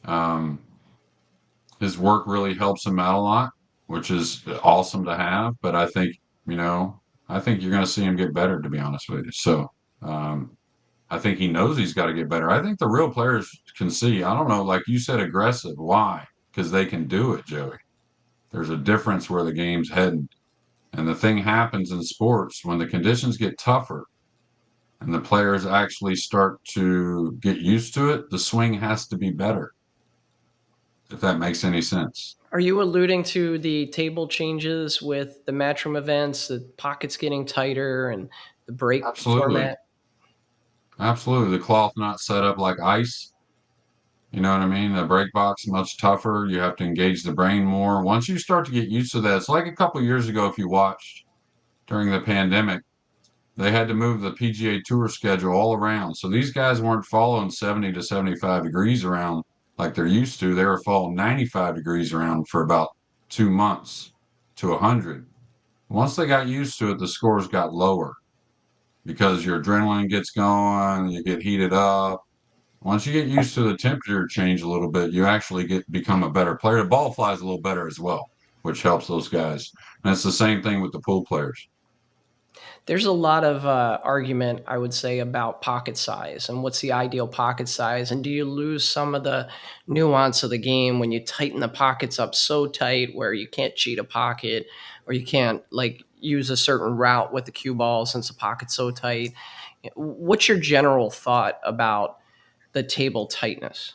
[SPEAKER 4] um, his work really helps him out a lot, which is awesome to have. But I think, I think you're going to see him get better, to be honest with you. So, I think he knows he's got to get better. I think the real players can see. I don't know, like you said, aggressive. Why? Because they can do it, Joey. There's a difference where the game's heading. And the thing happens in sports when the conditions get tougher and the players actually start to get used to it, the swing has to be better, if that makes any sense.
[SPEAKER 3] Are you alluding to the table changes with the matchroom events, the pockets getting tighter and the break format?
[SPEAKER 4] Absolutely. The cloth not set up like ice. You know what I mean? The break box much tougher. You have to engage the brain more. Once you start to get used to that, it's like a couple years ago, if you watched during the pandemic, they had to move the PGA Tour schedule all around. So these guys weren't following 70 to 75 degrees around like they're used to. They were following 95 degrees around for about 2 months to 100. Once they got used to it, the scores got lower because your adrenaline gets going, you get heated up. Once you get used to the temperature change a little bit, you actually become a better player. The ball flies a little better as well, which helps those guys. And it's the same thing with the pool players.
[SPEAKER 3] There's a lot of argument, I would say, about pocket size and what's the ideal pocket size. And do you lose some of the nuance of the game when you tighten the pockets up so tight where you can't cheat a pocket or you can't use a certain route with the cue ball since the pocket's so tight? What's your general thought about the table tightness?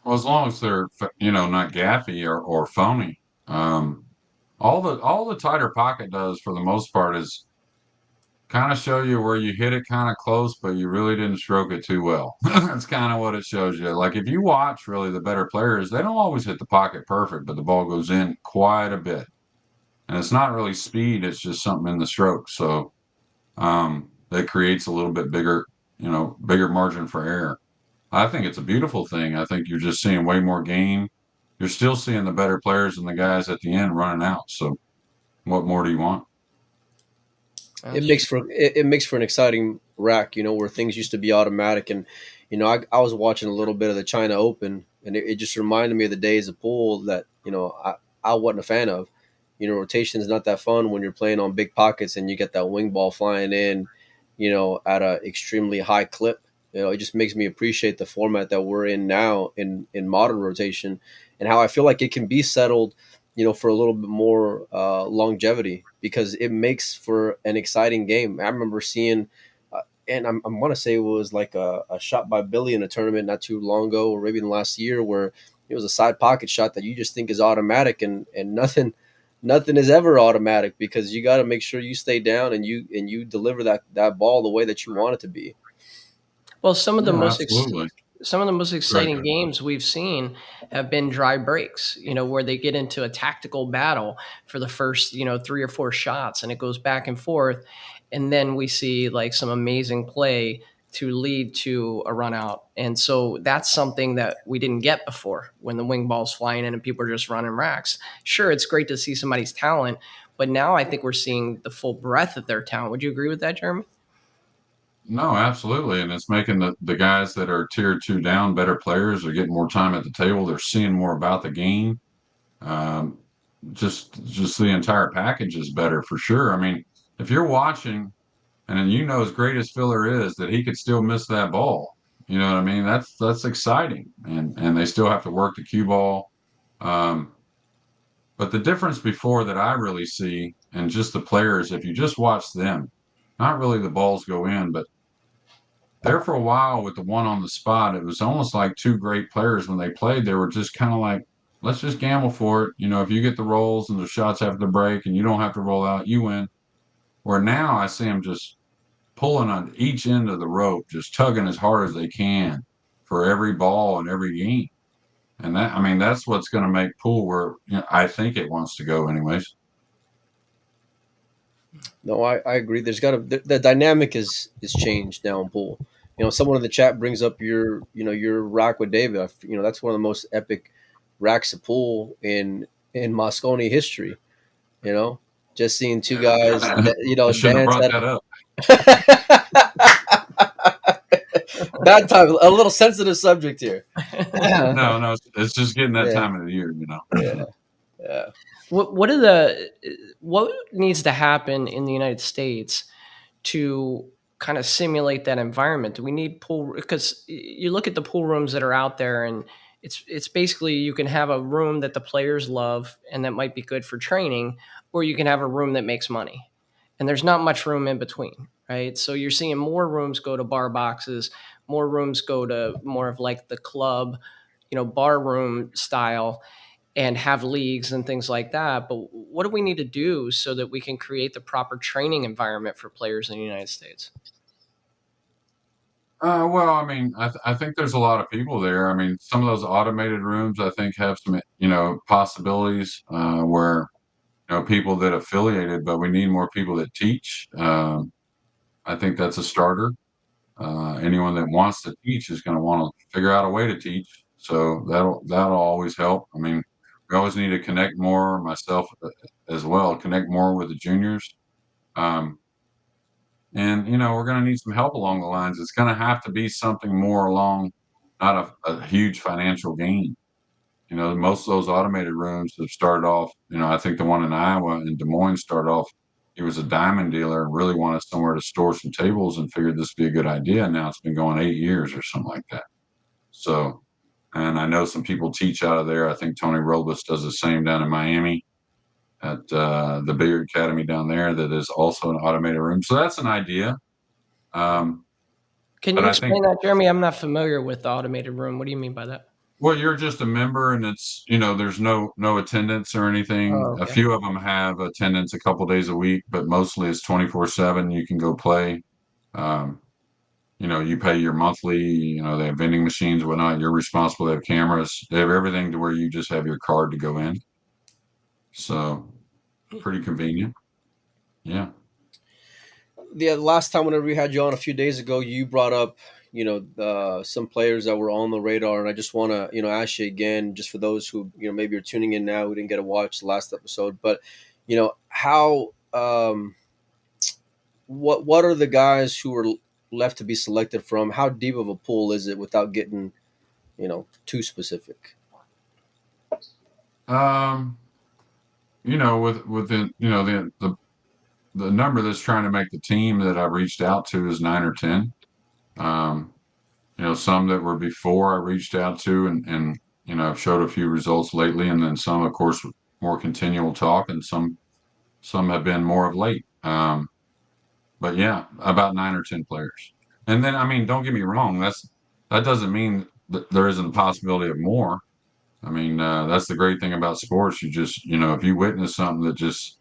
[SPEAKER 4] Well, as long as they're, not gaffy or phony. All the tighter pocket does for the most part is kind of show you where you hit it kind of close, but you really didn't stroke it too well. That's kind of what it shows you. Like if you watch really the better players, they don't always hit the pocket perfect, but the ball goes in quite a bit. And it's not really speed, it's just something in the stroke. So that creates a little bit bigger margin for error. I think it's a beautiful thing. I think you're just seeing way more game. You're still seeing the better players and the guys at the end running out. So what more do you want?
[SPEAKER 2] It makes for an exciting rack, where things used to be automatic. And I was watching a little bit of the China Open, and it just reminded me of the days of pool that I wasn't a fan of. Rotation is not that fun when you're playing on big pockets and you get that wing ball flying in, at a extremely high clip. It just makes me appreciate the format that we're in now in modern rotation, and how I feel like it can be settled, for a little bit more longevity, because it makes for an exciting game. I remember seeing, and I want to say it was like a shot by Billy in a tournament not too long ago, or maybe in the last year, where it was a side pocket shot that you just think is automatic, and nothing is ever automatic, because you got to make sure you stay down and you deliver that ball the way that you want it to be.
[SPEAKER 3] Well,
[SPEAKER 4] Absolutely.
[SPEAKER 3] some of the most exciting
[SPEAKER 4] Right.
[SPEAKER 3] games we've seen have been dry breaks, where they get into a tactical battle for the first, 3 or 4 shots, and it goes back and forth. And then we see like some amazing play to lead to a run out. And so that's something that we didn't get before, when the wing ball's flying in and people are just running racks. Sure, it's great to see somebody's talent, but now I think we're seeing the full breadth of their talent. Would you agree with that, Jeremy?
[SPEAKER 4] No, absolutely. And it's making the guys that are tier two down better players. They're getting more time at the table. They're seeing more about the game. Um, just the entire package is better for sure. I mean, if you're watching and then as great as Filler is, that he could still miss that ball. You know what I mean? That's exciting. And they still have to work the cue ball. Um, but the difference before that I really see, and just the players, if you just watch them, not really the balls go in, but there for a while with the one on the spot, it was almost like two great players when they played. They were just kind of like, let's just gamble for it. If you get the rolls and the shots have to break and you don't have to roll out, you win. Where now I see them just pulling on each end of the rope, just tugging as hard as they can for every ball and every game. And that, I mean, that's what's going to make pool where I think it wants to go, anyways.
[SPEAKER 2] No, I agree. There's got to the dynamic is changed now in pool. Someone in the chat brings up your rack with David. That's one of the most epic racks of pool in Moscone history. You know, just seeing two guys,
[SPEAKER 4] I shouldn't have
[SPEAKER 2] dance
[SPEAKER 4] brought
[SPEAKER 2] at
[SPEAKER 4] that up.
[SPEAKER 2] bad time. A little sensitive subject here.
[SPEAKER 4] No, it's just getting that
[SPEAKER 2] Yeah,
[SPEAKER 4] time of the year.
[SPEAKER 2] yeah, yeah.
[SPEAKER 3] What needs to happen in the United States to kind of simulate that environment? Do we need pool? Because you look at the pool rooms that are out there, and it's basically, you can have a room that the players love and that might be good for training, or you can have a room that makes money, and there's not much room in between, right? So you're seeing more rooms go to bar boxes, more rooms go to more of like the club, bar room style, and have leagues and things like that. But what do we need to do so that we can create the proper training environment for players in the United States?
[SPEAKER 4] Well, I mean, I think there's a lot of people there. I mean, some of those automated rooms, I think, have some, possibilities where, people that affiliated, but we need more people that teach. I think that's a starter. Anyone that wants to teach is going to want to figure out a way to teach. So that'll always help. I mean, we always need to connect more, myself as well, connect more with the juniors. Um, and we're going to need some help along the lines. It's going to have to be something more along, not a huge financial gain. Most of those automated rooms have started off. I think the one in Iowa in Des Moines started off. He was a diamond dealer and really wanted somewhere to store some tables and figured this would be a good idea. Now it's been going 8 years or something like that. So, and I know some people teach out of there. I think Tony Robles does the same down in Miami at the Billiard Academy down there. That is also an automated room. So that's an idea.
[SPEAKER 3] Can
[SPEAKER 4] But
[SPEAKER 3] you
[SPEAKER 4] I think,
[SPEAKER 3] explain that, Jeremy? I'm not familiar with the automated room. What do you mean by that?
[SPEAKER 4] well, you're just a member, and it's there's no attendance or anything.
[SPEAKER 3] Oh,
[SPEAKER 4] A
[SPEAKER 3] okay.
[SPEAKER 4] few of them have attendance a couple days a week, but mostly it's 24/7. You can go play. Um, you pay your monthly. They have vending machines, whatnot. You're responsible. They have cameras. They have everything to where you just have your card to go in. So pretty convenient. Yeah.
[SPEAKER 2] The last time whenever we had you on a few days ago, you brought up some players that were on the radar, and I just want to ask you again, just for those who maybe are tuning in now who didn't get to watch the last episode, but how what are the guys who are left to be selected from? How deep of a pool is it without getting, too specific?
[SPEAKER 4] Um, within the number that's trying to make the team that I reached out to is 9 or 10. Um, some that were before I reached out to and I've showed a few results lately, and then some, of course, more continual talk, and some have been more of late. But yeah, about 9 or 10 players. And then, I mean, don't get me wrong, that doesn't mean that there isn't a possibility of more. I mean, that's the great thing about sports. You just, if you witness something that just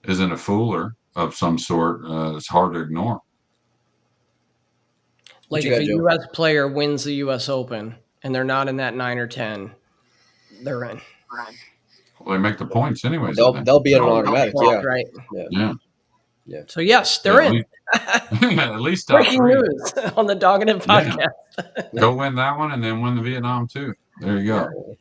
[SPEAKER 4] isn't a fooler of some sort, it's hard to ignore.
[SPEAKER 2] What
[SPEAKER 3] Like
[SPEAKER 2] you
[SPEAKER 3] if
[SPEAKER 2] got,
[SPEAKER 3] a
[SPEAKER 2] Joe?
[SPEAKER 3] U.S. player wins the U.S. Open and they're not in that 9 or 10, they're in.
[SPEAKER 4] Well, they make the points anyways, I
[SPEAKER 2] They'll
[SPEAKER 4] think.
[SPEAKER 2] they'll be in an
[SPEAKER 3] Oh,
[SPEAKER 2] automatic.
[SPEAKER 3] well,
[SPEAKER 2] Yeah,
[SPEAKER 3] right.
[SPEAKER 2] yeah,
[SPEAKER 4] Yeah.
[SPEAKER 2] yeah.
[SPEAKER 3] So yes,
[SPEAKER 4] Yeah,
[SPEAKER 3] they're
[SPEAKER 4] at
[SPEAKER 3] in.
[SPEAKER 4] least, at least top
[SPEAKER 3] Breaking
[SPEAKER 4] 3.
[SPEAKER 3] news on the Dogging It
[SPEAKER 4] Yeah.
[SPEAKER 3] podcast.
[SPEAKER 4] Go win that one and then win the Vietnam too. There you go.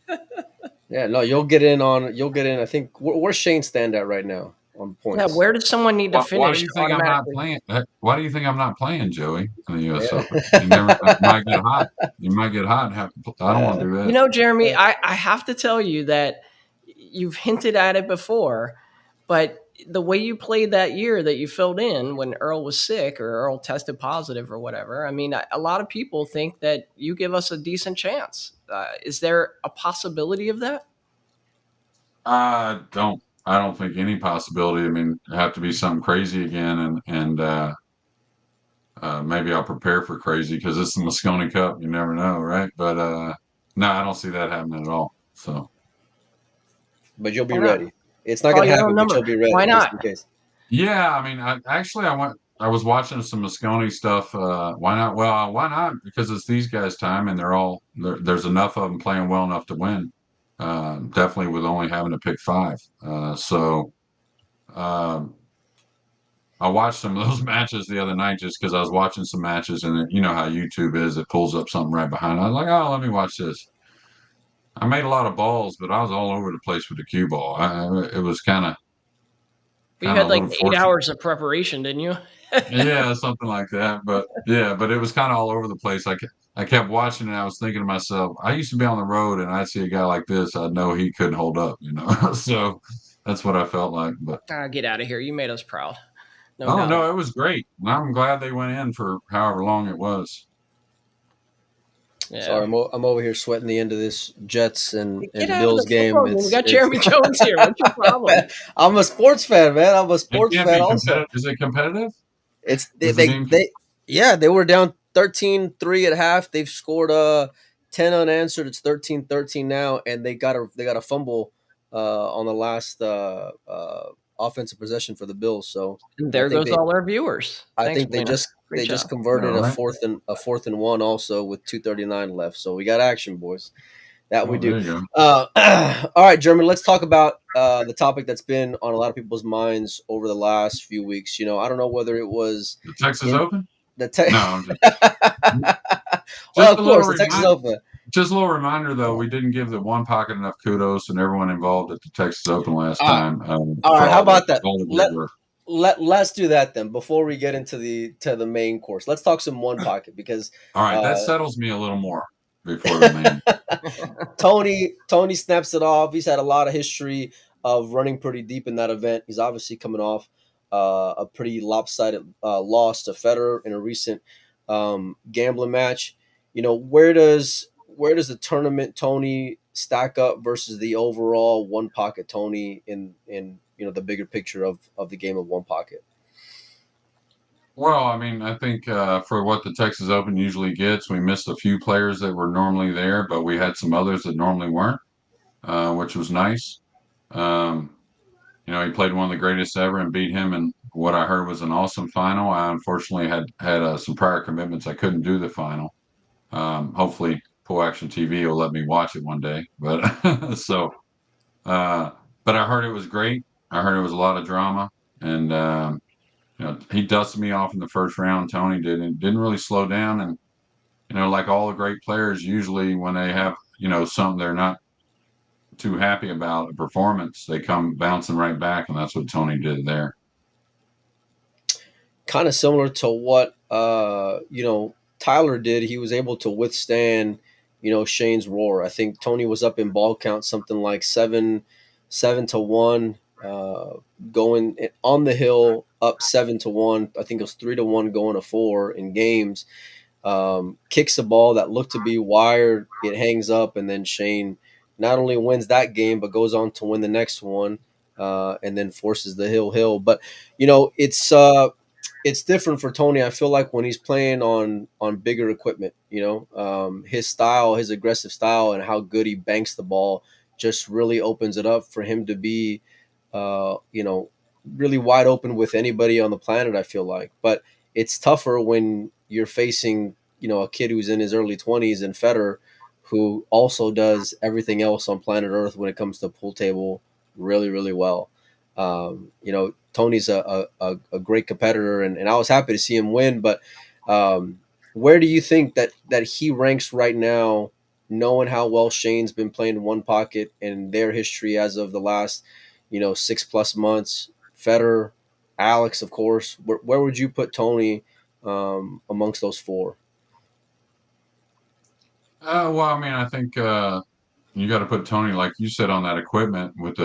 [SPEAKER 2] Yeah, no, you'll get in. I think where's Shane stand at right now on
[SPEAKER 3] Yeah,
[SPEAKER 2] points?
[SPEAKER 3] where does someone need to
[SPEAKER 4] Why
[SPEAKER 3] finish
[SPEAKER 4] do you
[SPEAKER 3] to
[SPEAKER 4] think I'm not
[SPEAKER 3] automatically?
[SPEAKER 4] playing? Why do you think I'm not playing, Joey, in the U.S.
[SPEAKER 2] Yeah.
[SPEAKER 4] Open? You never might get hot. You might get hot and have to. I don't want to do that.
[SPEAKER 3] You know, Jeremy, I have to tell you that you've hinted at it before, but the way you played that year that you filled in when Earl was sick or Earl tested positive or whatever, I mean, a lot of people think that you give us a decent chance. Is there a possibility of that?
[SPEAKER 4] I don't think any possibility. I mean, it'd have to be something crazy again, and maybe I'll prepare for crazy because it's the Moscone Cup. You never know, right? But no, I don't see that happening at all. So
[SPEAKER 2] But you'll be
[SPEAKER 3] Why not?
[SPEAKER 2] ready. It's not
[SPEAKER 3] Call
[SPEAKER 2] gonna
[SPEAKER 3] your own
[SPEAKER 2] happen, but
[SPEAKER 3] number.
[SPEAKER 2] you'll be ready
[SPEAKER 3] Why
[SPEAKER 2] just
[SPEAKER 3] not?
[SPEAKER 2] in case.
[SPEAKER 4] yeah, I mean, I was watching some Moscone stuff. Why not? Well, why not? Because it's these guys' time, and there's enough of them playing well enough to win. Definitely with only having to pick 5. So um, I watched some of those matches the other night just because I was watching some matches, and you know how YouTube is; it pulls up something right behind. I was like, oh, let me watch this. I made a lot of balls, but I was all over the place with the cue ball. It was
[SPEAKER 3] But you
[SPEAKER 4] kind
[SPEAKER 3] had
[SPEAKER 4] of a
[SPEAKER 3] like
[SPEAKER 4] little
[SPEAKER 3] 8
[SPEAKER 4] fortunate.
[SPEAKER 3] hours of preparation, didn't you?
[SPEAKER 4] Yeah, something like that. But yeah, but it was kind of all over the place. I kept watching and I was thinking to myself, I used to be on the road and I'd see a guy like this, I'd know he couldn't hold up, So that's what I felt like. But
[SPEAKER 3] Get out of here. You made us proud. No
[SPEAKER 4] oh
[SPEAKER 3] doubt.
[SPEAKER 4] no, it was great. And I'm glad they went in for however long it was.
[SPEAKER 3] Yeah.
[SPEAKER 2] Sorry, I'm over here sweating the end of this Jets and
[SPEAKER 3] Get out of
[SPEAKER 2] Bills
[SPEAKER 3] the
[SPEAKER 2] game.
[SPEAKER 3] football game. We got Jeremy Jones here. What's your problem?
[SPEAKER 2] I'm a sports fan, man. I'm a
[SPEAKER 4] It
[SPEAKER 2] sports
[SPEAKER 4] can't
[SPEAKER 2] fan
[SPEAKER 4] be
[SPEAKER 2] also.
[SPEAKER 4] competitive. Is it competitive?
[SPEAKER 2] It's
[SPEAKER 4] Is the game?
[SPEAKER 2] they were down 13-3 at half. They've scored 10 unanswered. It's 13-13 now, and they got a fumble on the last offensive possession for the Bills. So
[SPEAKER 3] And there goes all our viewers.
[SPEAKER 2] I
[SPEAKER 3] Thanks,
[SPEAKER 2] think they
[SPEAKER 3] Melina. Great
[SPEAKER 2] just
[SPEAKER 3] job.
[SPEAKER 2] converted
[SPEAKER 4] All
[SPEAKER 2] a
[SPEAKER 4] right.
[SPEAKER 2] fourth and 1 also with 2:39 left. So we got action, boys. That we
[SPEAKER 4] Oh, there
[SPEAKER 2] do.
[SPEAKER 4] you go.
[SPEAKER 2] All right, Jeremy. Let's talk about the topic that's been on a lot of people's minds over the last few weeks. I don't know whether it was
[SPEAKER 4] The Texas Open?
[SPEAKER 2] the
[SPEAKER 4] No, I'm just,
[SPEAKER 2] well,
[SPEAKER 4] just
[SPEAKER 2] of
[SPEAKER 4] a little
[SPEAKER 2] course, the Texas
[SPEAKER 4] reminder.
[SPEAKER 2] Open.
[SPEAKER 4] Just a little reminder, though, we didn't give the One Pocket enough kudos and everyone involved at the Texas Open last
[SPEAKER 2] All right.
[SPEAKER 4] time.
[SPEAKER 2] All
[SPEAKER 4] for
[SPEAKER 2] right, how about that?
[SPEAKER 4] all the good work.
[SPEAKER 2] Let's do that then before we get into the main course. Let's talk some One Pocket because
[SPEAKER 4] All right, that settles me a little more before the main.
[SPEAKER 2] Tony snaps it off. He's had a lot of history of running pretty deep in that event. He's obviously coming off a pretty lopsided loss to Federer in a recent gambling match. Where does the tournament Tony stack up versus the overall One Pocket Tony in the bigger picture of the game of One Pocket?
[SPEAKER 4] Well, I mean, I think for what the Texas Open usually gets, we missed a few players that were normally there, but we had some others that normally weren't, which was nice. He played one of the greatest ever and beat him in what I heard was an awesome final. I unfortunately had some prior commitments. I couldn't do the final. Hopefully, Full Action TV will let me watch it one day. But but I heard it was great. I heard it was a lot of drama, and he dusted me off in the first round. Tony did, and didn't really slow down. And like all the great players, usually when they have something they're not too happy about a performance, they come bouncing right back, and that's what Tony did there.
[SPEAKER 2] kind of similar to what Tyler did. He was able to withstand Shane's roar. I think Tony was up in ball count something like 7-1, going on the hill up 7-1. I think it was 3-1 going to 4 in games. Kicks a ball that looked to be wired, it hangs up, and then Shane not only wins that game but goes on to win the next one, and then forces the hill. But it's different for Tony. I feel like when he's playing on bigger equipment, his style, his aggressive style, and how good he banks the ball just really opens it up for him to be, really wide open with anybody on the planet. I feel like, but it's tougher when you're facing, a kid who's in his early 20s and Federer, who also does everything else on planet Earth when it comes to pool table really, really well. Tony's a great competitor, and I was happy to see him win. But where do you think that he ranks right now, knowing how well Shane's been playing in one pocket and their history as of the last, 6+ months? Federer, Alex, of course. Where would you put Tony amongst those four?
[SPEAKER 4] Well, I mean, I think you got to put Tony, like you said, on that equipment with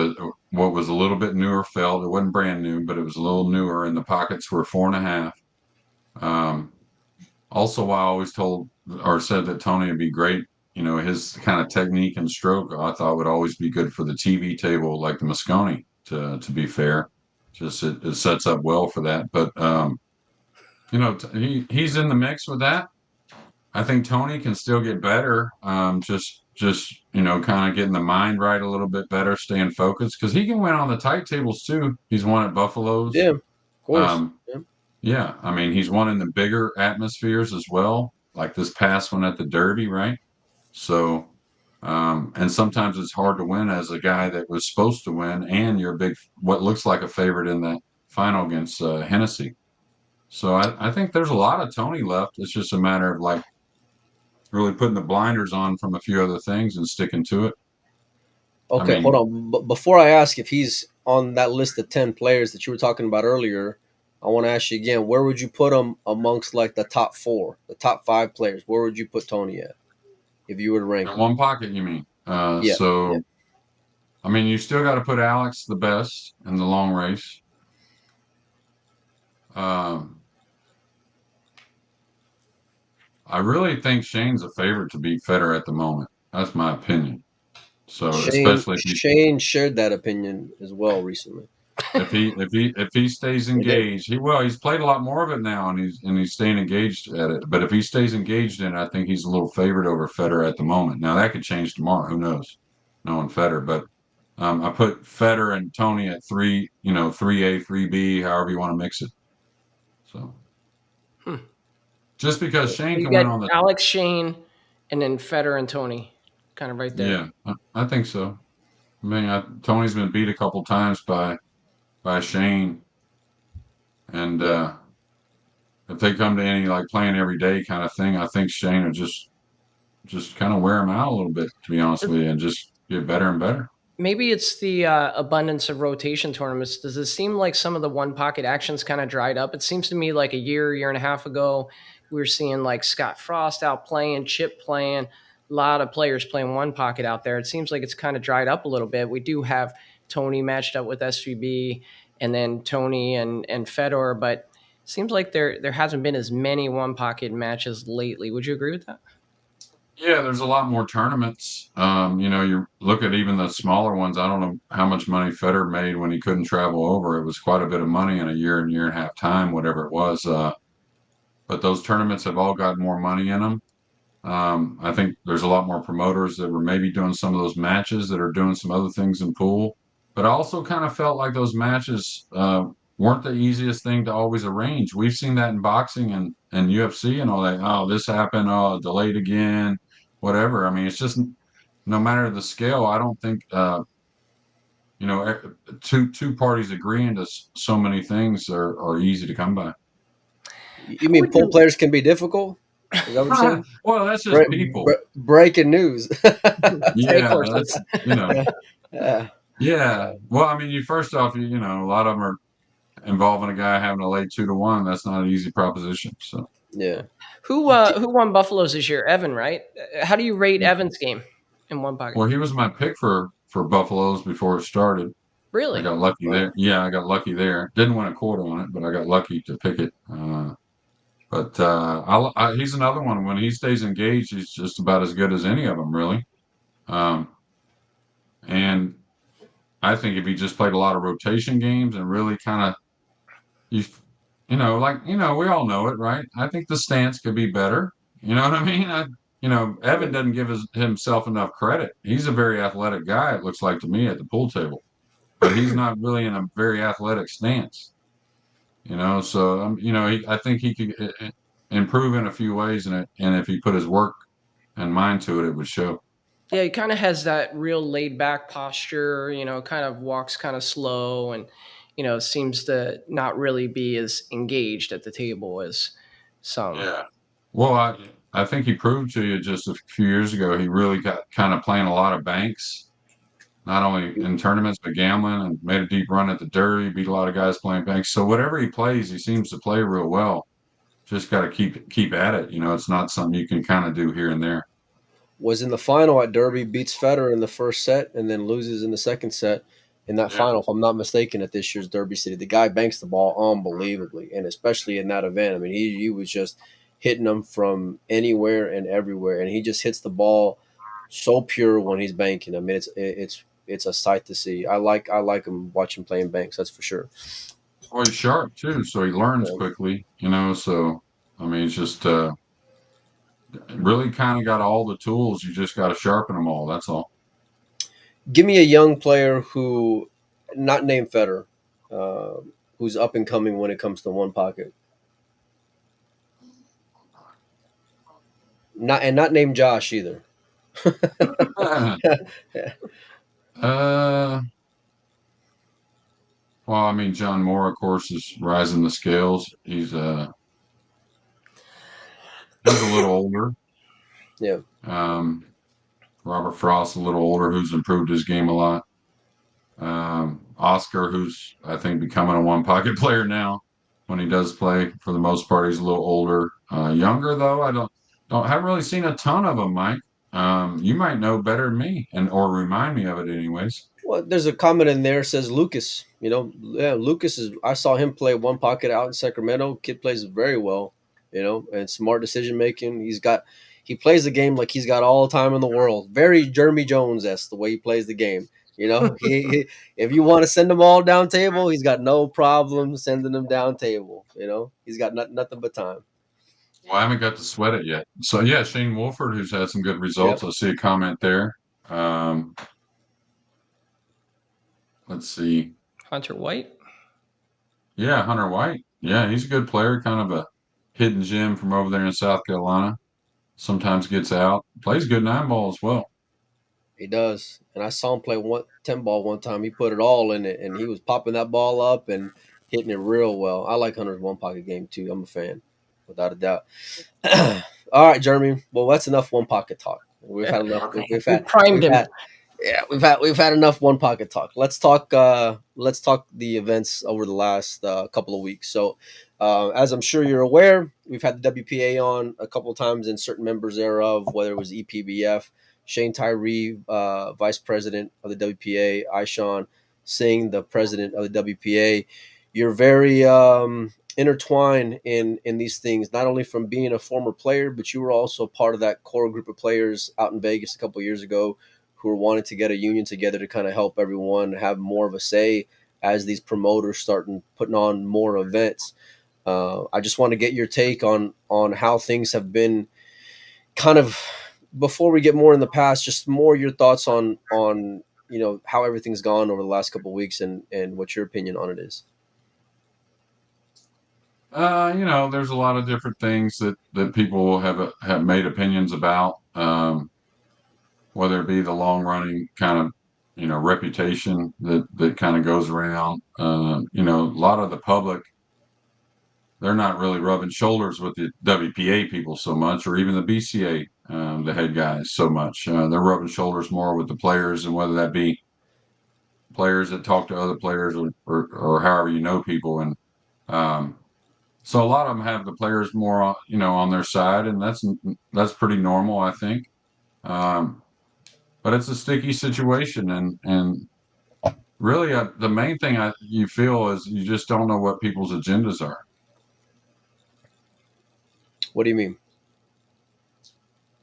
[SPEAKER 4] what was a little bit newer felt. It wasn't brand new, but it was a little newer, and the pockets were 4.5. Also, I always told or said that Tony would be great. His kind of technique and stroke, I thought would always be good for the TV table, like the Mosconi. To be fair, just it sets up well for that. But he's in the mix with that. I think Tony can still get better. Just kind of getting the mind right a little bit better, staying focused, because he can win on the tight tables too. He's won at Buffalo's.
[SPEAKER 2] Yeah, of course.
[SPEAKER 4] Yeah. I mean, he's won in the bigger atmospheres as well, like this past one at the Derby, right? So, and sometimes it's hard to win as a guy that was supposed to win, and you're what looks like a favorite in the final against Hennessy. So I think there's a lot of Tony left. It's just a matter of like really putting the blinders on from a few other things and sticking to it.
[SPEAKER 2] Okay, hold on. Before I ask if he's on that list of 10 players that you were talking about earlier, I want to ask you again, where would you put him amongst like the top 4, the top 5 players? Where would you put Tony at if you were to rank
[SPEAKER 4] in one pocket, you mean?
[SPEAKER 2] Yeah.
[SPEAKER 4] I mean, you still got to put Alex the best in the long race. I really think Shane's a favorite to beat Federer at the moment. That's my opinion. So
[SPEAKER 2] Shane shared that opinion as well recently.
[SPEAKER 4] If he stays engaged, he's played a lot more of it now, and he's staying engaged at it. But if he stays engaged in it, I think he's a little favorite over Federer at the moment. Now that could change tomorrow. Who knows? Knowing Federer, but I put Federer and Tony at 3, 3A, 3B, however you want to mix it. So. Just because Shane can win on the
[SPEAKER 3] Alex, Shane, and then Federer and Tony, kind of right there.
[SPEAKER 4] Yeah, I think so. I mean, Tony's been beat a couple times by Shane, and if they come to any like playing every day kind of thing, I think Shane will just kind of wear him out a little bit, to be honest with you, and just get better and better.
[SPEAKER 3] Maybe it's the abundance of rotation tournaments. Does it seem like some of the one pocket actions kind of dried up? It seems to me like a year and a half ago, we were seeing like Scott Frost out playing, Chip playing, a lot of players playing one pocket out there. It seems like it's kind of dried up a little bit. We do have Tony matched up with SVB, and then Tony and Federer, but it seems like there hasn't been as many one pocket matches lately. Would you agree with that?
[SPEAKER 4] Yeah, there's a lot more tournaments. You look at even the smaller ones. I don't know how much money Federer made when he couldn't travel over. It was quite a bit of money in a year and a half time, whatever it was. But those tournaments have all got more money in them. I think there's a lot more promoters that were maybe doing some of those matches that are doing some other things in pool. But I also kind of felt like those matches weren't the easiest thing to always arrange. We've seen that in boxing and UFC and all that. Oh, this happened. Oh, delayed again. Whatever. I mean, it's just no matter the scale. I don't think two parties agreeing to so many things are easy to come by.
[SPEAKER 2] You mean pool players can be difficult? Is that what you're saying?
[SPEAKER 4] Well, that's just people.
[SPEAKER 2] Breaking news.
[SPEAKER 4] Yeah, that's, Yeah. Well, I mean, first off, a lot of them are involving a guy having to lay 2-1. That's not an easy proposition. So
[SPEAKER 2] Yeah.
[SPEAKER 3] Who won Buffalo's this year? Evan, right? How do you rate Evan's game in one pocket?
[SPEAKER 4] well, he was my pick for Buffalo's before it started. I
[SPEAKER 3] Really?
[SPEAKER 4] got lucky there. Yeah, I got lucky there. Didn't win a quarter on it, but I got lucky to pick it. But he's another one. When he stays engaged, he's just about as good as any of them, really. Um, and I think if he just played a lot of rotation games and really kind of, we all know it, right? I think the stance could be better. You know what I mean? Evan doesn't give himself enough credit. He's a very athletic guy, it looks like to me, at the pool table, but he's not really in a very athletic stance. So I think he could improve in a few ways, and if he put his work and mind to it, it would show.
[SPEAKER 3] Yeah, he kind of has that real laid back posture, kind of walks kind of slow and, seems to not really be as engaged at the table as some.
[SPEAKER 4] Yeah. Well, I think he proved to you just a few years ago, he really got kind of playing a lot of banks, not only in tournaments, but gambling, and made a deep run at the Derby, beat a lot of guys playing banks. So whatever he plays, he seems to play real well. Just got to keep at it. It's not something you can kind of do here and there.
[SPEAKER 2] Was in the final at Derby, beats Federer in the first set, and then loses in the second set in that final, if I'm not mistaken, at this year's Derby City. The guy banks the ball unbelievably, and especially in that event. I mean, he was just hitting them from anywhere and everywhere, and he just hits the ball so pure when he's banking. I mean, it's a sight to see. I like him watching playing banks. That's for sure.
[SPEAKER 4] Well, he's sharp too, so he learns quickly. So I mean, it's just really kind of got all the tools. You just got to sharpen them all. That's all.
[SPEAKER 2] Give me a young player who, not named Federer, who's up and coming when it comes to one pocket. Not named Josh either.
[SPEAKER 4] Well, I mean, John Moore, of course, is rising the scales. He's a little older.
[SPEAKER 2] Yeah.
[SPEAKER 4] Robert Frost, a little older, who's improved his game a lot. Oscar, who's I think becoming a one pocket player now. When he does play, for the most part, he's a little older. Younger though, I haven't really seen a ton of them, Mike. You might know better than me, or remind me of it, anyways.
[SPEAKER 2] Well, there's a comment in there says Lucas. Lucas is. I saw him play one pocket out in Sacramento. Kid plays very well, and smart decision making. He plays the game like he's got all the time in the world. Very Jeremy Jones-esque the way he plays the game. If you want to send them all down table, he's got no problem sending them down table. He's got nothing but time.
[SPEAKER 4] Well, I haven't got to sweat it yet. So yeah, Shane Wolford, who's had some good results. Yep. I see a comment there. Let's see.
[SPEAKER 3] Hunter White.
[SPEAKER 4] Yeah, Hunter White. Yeah, he's a good player. Kind of a hidden gem from over there in South Carolina. Sometimes gets out. Plays good 9-ball as well.
[SPEAKER 2] He does. And I saw him play 10-ball one time. He put it all in it, and he was popping that ball up and hitting it real well. I like Hunter's one-pocket game, too. I'm a fan, without a doubt. All right, Jeremy. Well, that's enough one-pocket talk. We've had enough. We've had enough one-pocket talk. Let's talk the events over the last couple of weeks. So, as I'm sure you're aware, we've had the WPA on a couple of times and certain members thereof, whether it was EPBF, Shane Tyree, Vice President of the WPA, Aishan Singh, the President of the WPA. You're very intertwined in these things, not only from being a former player, but you were also part of that core group of players out in Vegas a couple of years ago who were wanting to get a union together to kind of help everyone have more of a say as these promoters starting putting on more events. I just want to get your take on how things have been kind of, before we get more in the past, just more your thoughts on how everything's gone over the last couple of weeks and what your opinion on it is.
[SPEAKER 4] There's a lot of different things that people have made opinions about, whether it be the long running kind of, reputation that kind of goes around. A lot of the public, they're not really rubbing shoulders with the WPA people so much, or even the BCA, the head guys so much. They're rubbing shoulders more with the players, and whether that be players that talk to other players, or however you know people, and so a lot of them have the players more on, on their side, and that's pretty normal, I think. But it's a sticky situation, and really, the main thing you feel is you just don't know what people's agendas are.
[SPEAKER 2] What do you mean?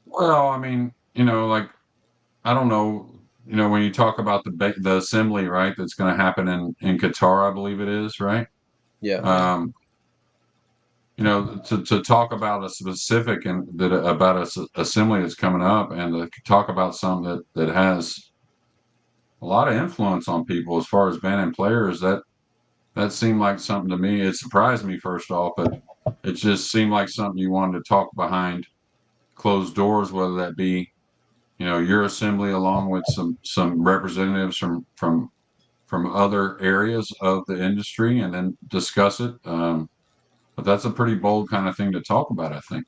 [SPEAKER 4] Well, I mean, like, I don't know, when you talk about the assembly, right, that's going to happen in Qatar, I believe it is, right?
[SPEAKER 2] Yeah.
[SPEAKER 4] Um, to talk about a specific and that about assembly that's coming up, and to talk about something that has a lot of influence on people as far as banning players, that seemed like something to me. It surprised me, first off, but it just seemed like something you wanted to talk behind closed doors, whether that be, your assembly along with some representatives from other areas of the industry, and then discuss it. But that's a pretty bold kind of thing to talk about, I think.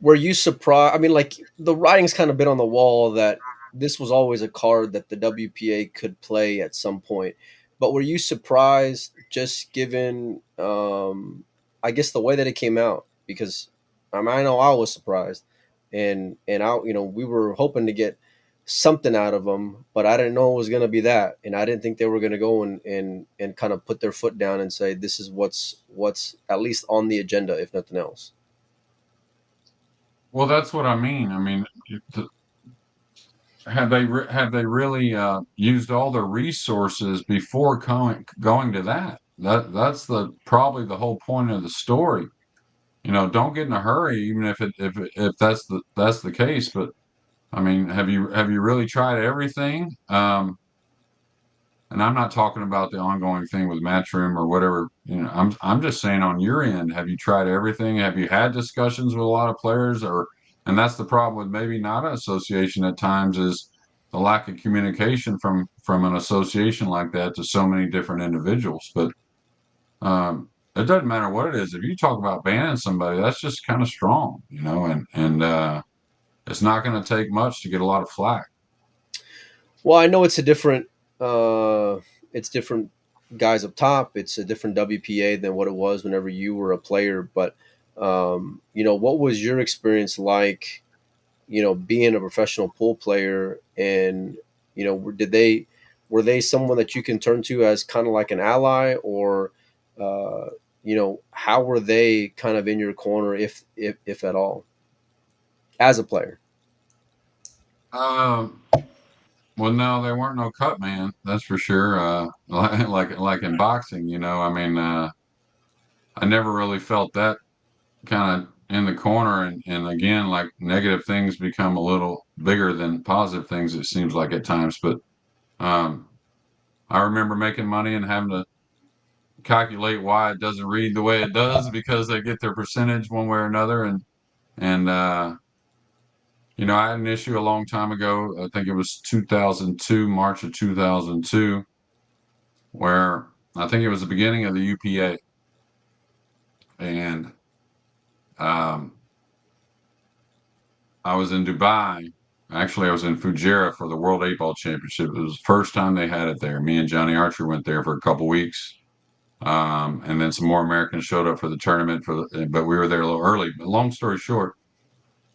[SPEAKER 2] Were you surprised? I mean, like, the writing's kind of been on the wall that this was always a card that the WPA could play at some point. But were you surprised, just given, I guess, the way that it came out? Because I know I was surprised, and we were hoping to get something out of them, but I didn't know it was going to be that, and I didn't think they were going to go and kind of put their foot down and say this is what's at least on the agenda, if nothing else.
[SPEAKER 4] Well, that's what I mean. I mean, have they really used all their resources before going to that? That's probably the whole point of the story. Don't get in a hurry, even if that's the case. But I mean, have you really tried everything? And I'm not talking about the ongoing thing with Matchroom or whatever. I'm just saying, on your end, have you tried everything? Have you had discussions with a lot of players? And that's the problem with maybe not an association at times, is the lack of communication from an association like that to so many different individuals. But it doesn't matter what it is. If you talk about banning somebody, that's just kind of strong, and it's not going to take much to get a lot of flack.
[SPEAKER 2] Well, I know it's different guys up top. It's a different WPA than what it was whenever you were a player. But what was your experience like? Being a professional pool player, and were they someone that you can turn to as kind of like an ally, or how were they kind of in your corner, if at all, as a player?
[SPEAKER 4] Um, Well, no, they weren't no cut man, that's for sure. Like in boxing, I mean, I never really felt that kind of in the corner, and again, like, negative things become a little bigger than positive things, it seems like at times. But um, I remember making money and having to calculate why it doesn't read the way it does, because they get their percentage one way or another, and I had an issue a long time ago. I think it was 2002, March of 2002, where I think it was the beginning of the UPA, and um, I was in Dubai. Actually, I was in Fujairah for the World 8-Ball Championship. It was the first time they had it there. Me and Johnny Archer went there for a couple weeks, and then some more Americans showed up for the tournament. But we were there a little early. But long story short,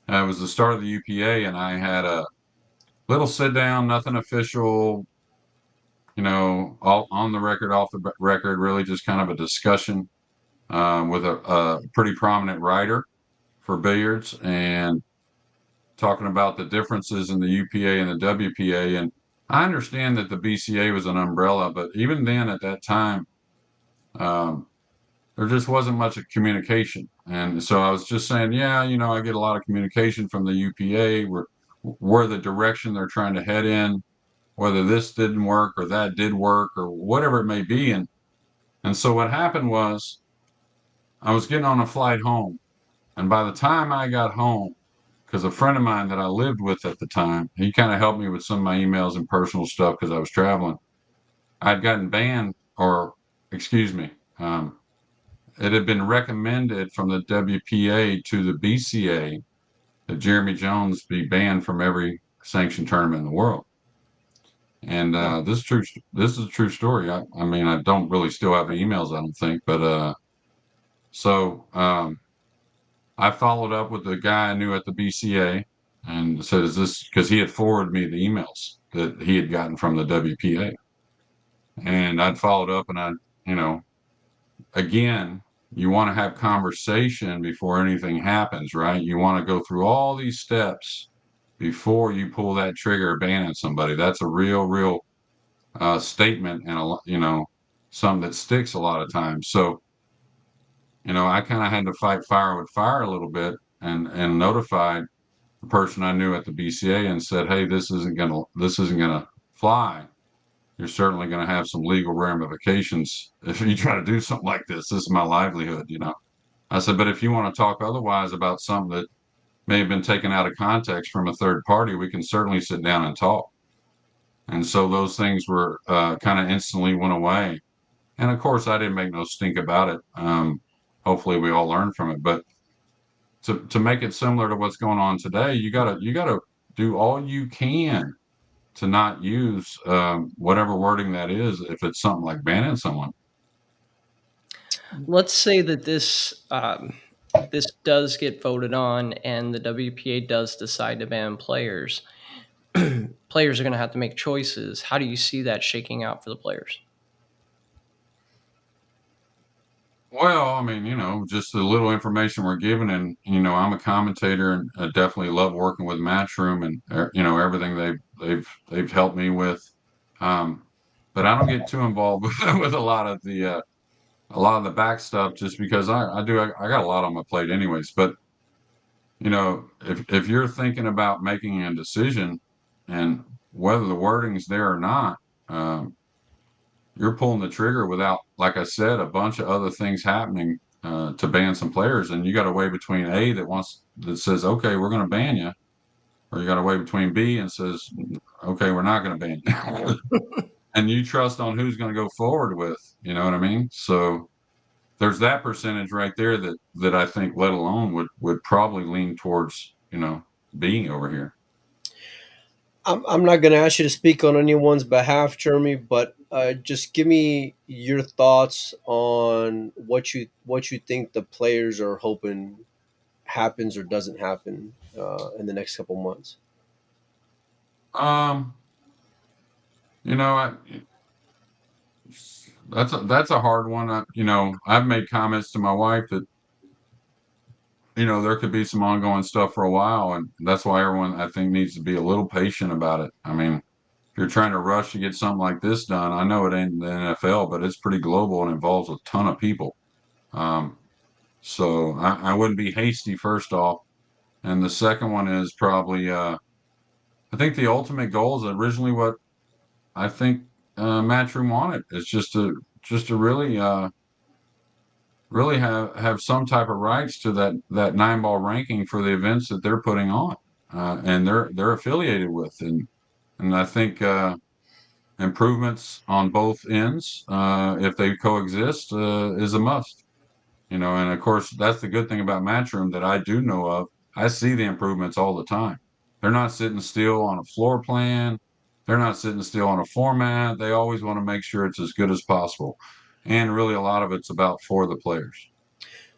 [SPEAKER 4] it was the start of the UPA, and I had a little sit down, nothing official, all on the record, off the record, really just kind of a discussion with a pretty prominent writer for billiards, and talking about the differences in the UPA and the WPA. And I understand that the BCA was an umbrella, but even then, at that time, um, there just wasn't much of communication. And so I was just saying, yeah, I get a lot of communication from the UPA, where the direction they're trying to head in, whether this didn't work or that did work or whatever it may be. And so what happened was, I was getting on a flight home, and by the time I got home, because a friend of mine that I lived with at the time, he kind of helped me with some of my emails and personal stuff because I was traveling. I'd gotten banned, or excuse me, it had been recommended from the WPA to the BCA that Jeremy Jones be banned from every sanctioned tournament in the world. And this is true. This is a true story. I mean, I don't really still have the emails, I don't think, but so I followed up with the guy I knew at the BCA and said, "Is this?" Because he had forwarded me the emails that he had gotten from the WPA, and I'd followed up, and you know, again, you want to have conversation before anything happens, right? You want to go through all these steps before you pull that trigger banning somebody. That's a real statement, and something that sticks a lot of times. So I kind of had to fight fire with fire a little bit, and notified the person I knew at the BCA and said, "Hey, this isn't gonna fly. You're certainly going to have some legal ramifications if you try to do something like this. This is my livelihood." I said, "But if you want to talk otherwise about something that may have been taken out of context from a third party, we can certainly sit down and talk." And so those things were kind of instantly went away. And of course, I didn't make no stink about it. Hopefully, we all learned from it. But to make it similar to what's going on today, you gotta do all you can to not use whatever wording that is if it's something like banning someone.
[SPEAKER 3] Let's say that this does get voted on, and the WPA does decide to ban players. Players are going to have to make choices. How do you see that shaking out for the players?
[SPEAKER 4] Well, I mean, just the little information we're given, and I'm a commentator, and I definitely love working with Matchroom, and everything they've helped me with. Um, but I don't get too involved with a lot of the back stuff, just because I got a lot on my plate anyways. But if you're thinking about making a decision, and whether the wording's there or not, um, you're pulling the trigger without, like I said, a bunch of other things happening to ban some players, and you got to weigh between A that says, okay, we're going to ban you, or you got to weigh between B and says, okay, we're not going to ban you. And you trust on who's going to go forward with, you know what I mean? So there's that percentage right there that I think, let alone, would probably lean towards being over here.
[SPEAKER 2] I'm not going to ask you to speak on anyone's behalf, Jeremy, but just give me your thoughts on what you think the players are hoping happens or doesn't happen in the next couple months.
[SPEAKER 4] Um, you know, I, that's a hard one. I've made comments to my wife that there could be some ongoing stuff for a while, and that's why everyone, I think, needs to be a little patient about it. I mean, if you're trying to rush to get something like this done, I know it ain't the NFL, but it's pretty global and involves a ton of people. Um, so I wouldn't be hasty, first off. And the second one is probably, I think the ultimate goal is originally what I think Matchroom wanted. It's just to really have some type of rights to that 9-ball ranking for the events that they're putting on, and they're affiliated with. And I think improvements on both ends, if they coexist, is a must. And of course, that's the good thing about Matchroom that I do know of. I see the improvements all the time. They're not sitting still on a floor plan. They're not sitting still on a format. They always want to make sure it's as good as possible. And really, a lot of it's about for the players.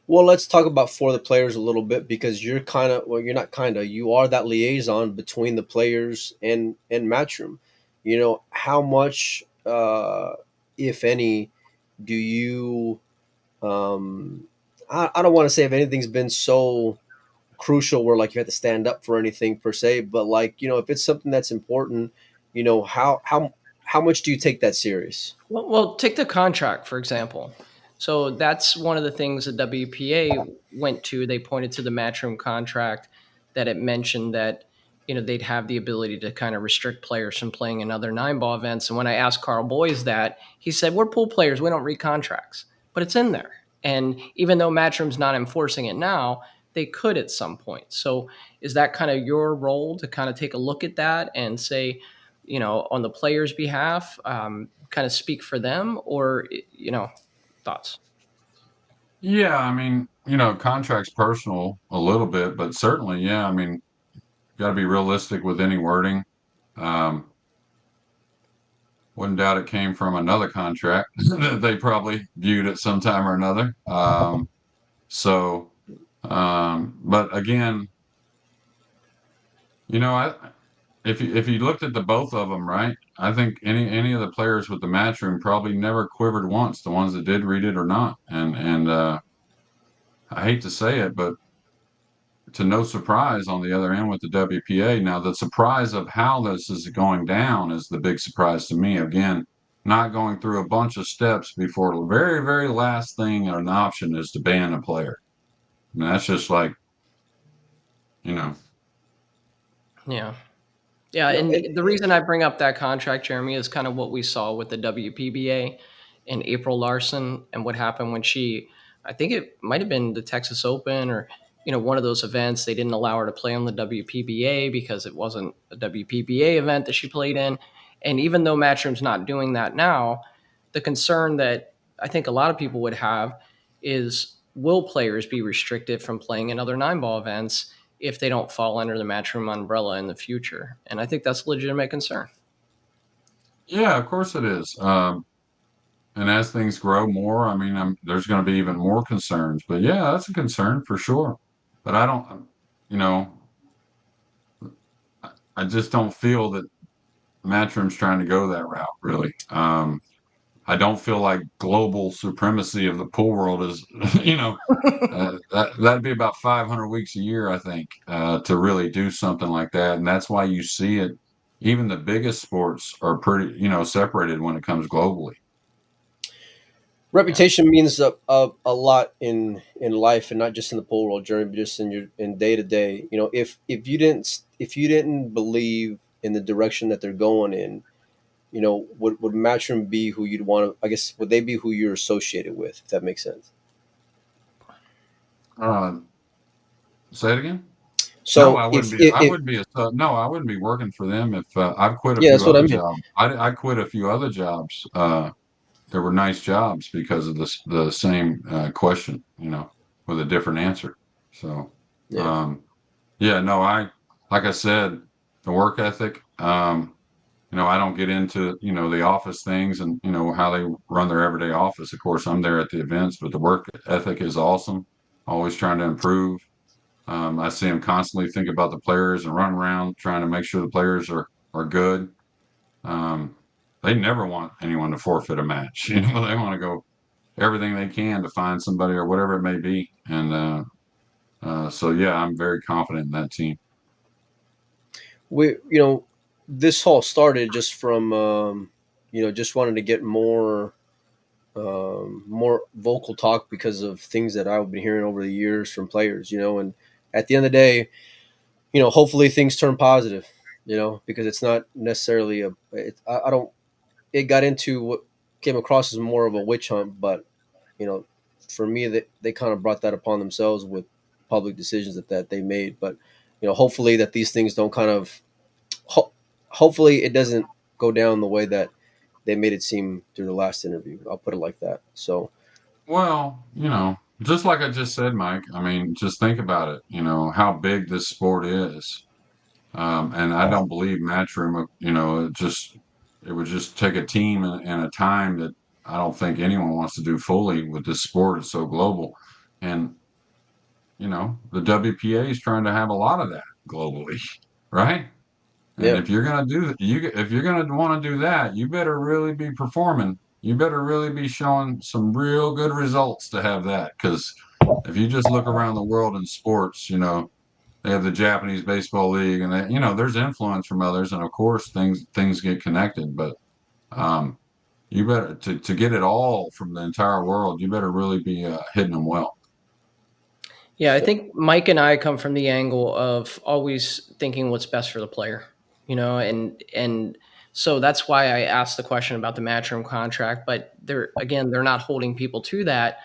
[SPEAKER 2] Well, let's talk about for the players a little bit, because you're not you are that liaison between the players and Matchroom. How much, if any, do you? I don't want to say if anything's been so crucial where like you have to stand up for anything per se, but like if it's something that's important, how much do you take that serious?
[SPEAKER 3] Well, take the contract, for example. So that's one of the things the WPA went to. They pointed to the Matchroom contract that it mentioned that they'd have the ability to kind of restrict players from playing in other 9-ball events. And when I asked Carl Boys that, he said, "We're pool players. We don't read contracts," but it's in there. And even though Matchroom's not enforcing it now, they could at some point. So is that kind of your role to kind of take a look at that and say, on the players' behalf, kind of speak for them, or thoughts?
[SPEAKER 4] Yeah, I mean, contract's personal a little bit, but certainly, yeah. I mean, got to be realistic with any wording. Um, Wouldn't doubt it came from another contract that they probably viewed at some time or another. But again, you know, if you looked at the both of them, right? I think any of the players with the Matchroom probably never quivered once. The ones that did read it or not, and I hate to say it, but to no surprise on the other end with the WPA. Now, the surprise of how this is going down is the big surprise to me. Again, not going through a bunch of steps before the very, very last thing or an option is to ban a player. And that's just like, you know,
[SPEAKER 3] Yeah. Yeah,
[SPEAKER 2] No,
[SPEAKER 3] and the reason I bring up that contract, Jeremy, is kind of what we saw with the WPBA and April Larson and what happened when she, I think it might have been the Texas Open or, one of those events. They didn't allow her to play on the WPBA because it wasn't a WPBA event that she played in. And even though Matchroom's not doing that now, the concern that I think a lot of people would have is, will players be restricted from playing in other 9-ball events if they don't fall under the Matchroom umbrella in the future? And I think that's a legitimate concern.
[SPEAKER 4] yeah, of course it is. And as things grow more, I mean, there's going to be even more concerns. But yeah, that's a concern for sure. But I don't, you know, I just don't feel that Matchroom's trying to go that route, really. I don't feel like global supremacy of the pool world is, that'd be about 500 weeks a year, I think, to really do something like that. And that's why you see it. Even the biggest sports are pretty, separated when it comes globally.
[SPEAKER 2] reputation means a lot in life, and not just in the pole world journey, but just in your in day to day. If you didn't believe in the direction that they're going in, would Matchroom be who you'd want to? I guess would they be who you're associated with? If that makes sense.
[SPEAKER 4] Uh, Say it again. No,
[SPEAKER 2] So
[SPEAKER 4] I wouldn't
[SPEAKER 2] if,
[SPEAKER 4] be.
[SPEAKER 2] if,
[SPEAKER 4] I
[SPEAKER 2] if
[SPEAKER 4] wouldn't be. No, I wouldn't be working for them if I've quit a
[SPEAKER 2] yeah,
[SPEAKER 4] few
[SPEAKER 2] that's what I
[SPEAKER 4] other
[SPEAKER 2] mean.
[SPEAKER 4] jobs. I quit a few other jobs. There were nice jobs because of the same question, with a different answer. So,
[SPEAKER 2] Yeah.
[SPEAKER 4] um, yeah, no, like I said, the work ethic. I don't get into the office things and how they run their everyday office. Of course, I'm there at the events, but the work ethic is awesome. Always trying to improve. I see them constantly think about the players and run around trying to make sure the players are good. Um, they never want anyone to forfeit a match. They want to go everything they can to find somebody or whatever it may be. And so, yeah, I'm very confident in that team.
[SPEAKER 2] This all started just from just wanting to get more vocal talk because of things that I've been hearing over the years from players. And at the end of the day, hopefully things turn positive. Because it's not necessarily I don't. It got into what came across as more of a witch hunt, but you know, for me, they kind of brought that upon themselves with public decisions that they made. But hopefully that these things don't kind of hopefully it doesn't go down the way that they made it seem through the last interview. I'll put it like that. So
[SPEAKER 4] Well, just like I just said, Mike, I mean, just think about it, how big this sport is. And I don't believe Matchroom, it would just take a team and a time that I don't think anyone wants to do fully with this sport. It's so global. And, the WPA is trying to have a lot of that globally, right? And
[SPEAKER 2] yeah,
[SPEAKER 4] if you're gonna do that, if you're gonna want to do that, you better really be performing. You better really be showing some real good results to have that. Because if you just look around the world in sports, they have the Japanese Baseball League, and there's influence from others, and of course things get connected. But um, you better to get it all from the entire world. You better really be hitting them well.
[SPEAKER 3] Yeah, I think Mike and I come from the angle of always thinking what's best for the player, and so that's why I asked the question about the Matchroom contract. But they're not holding people to that.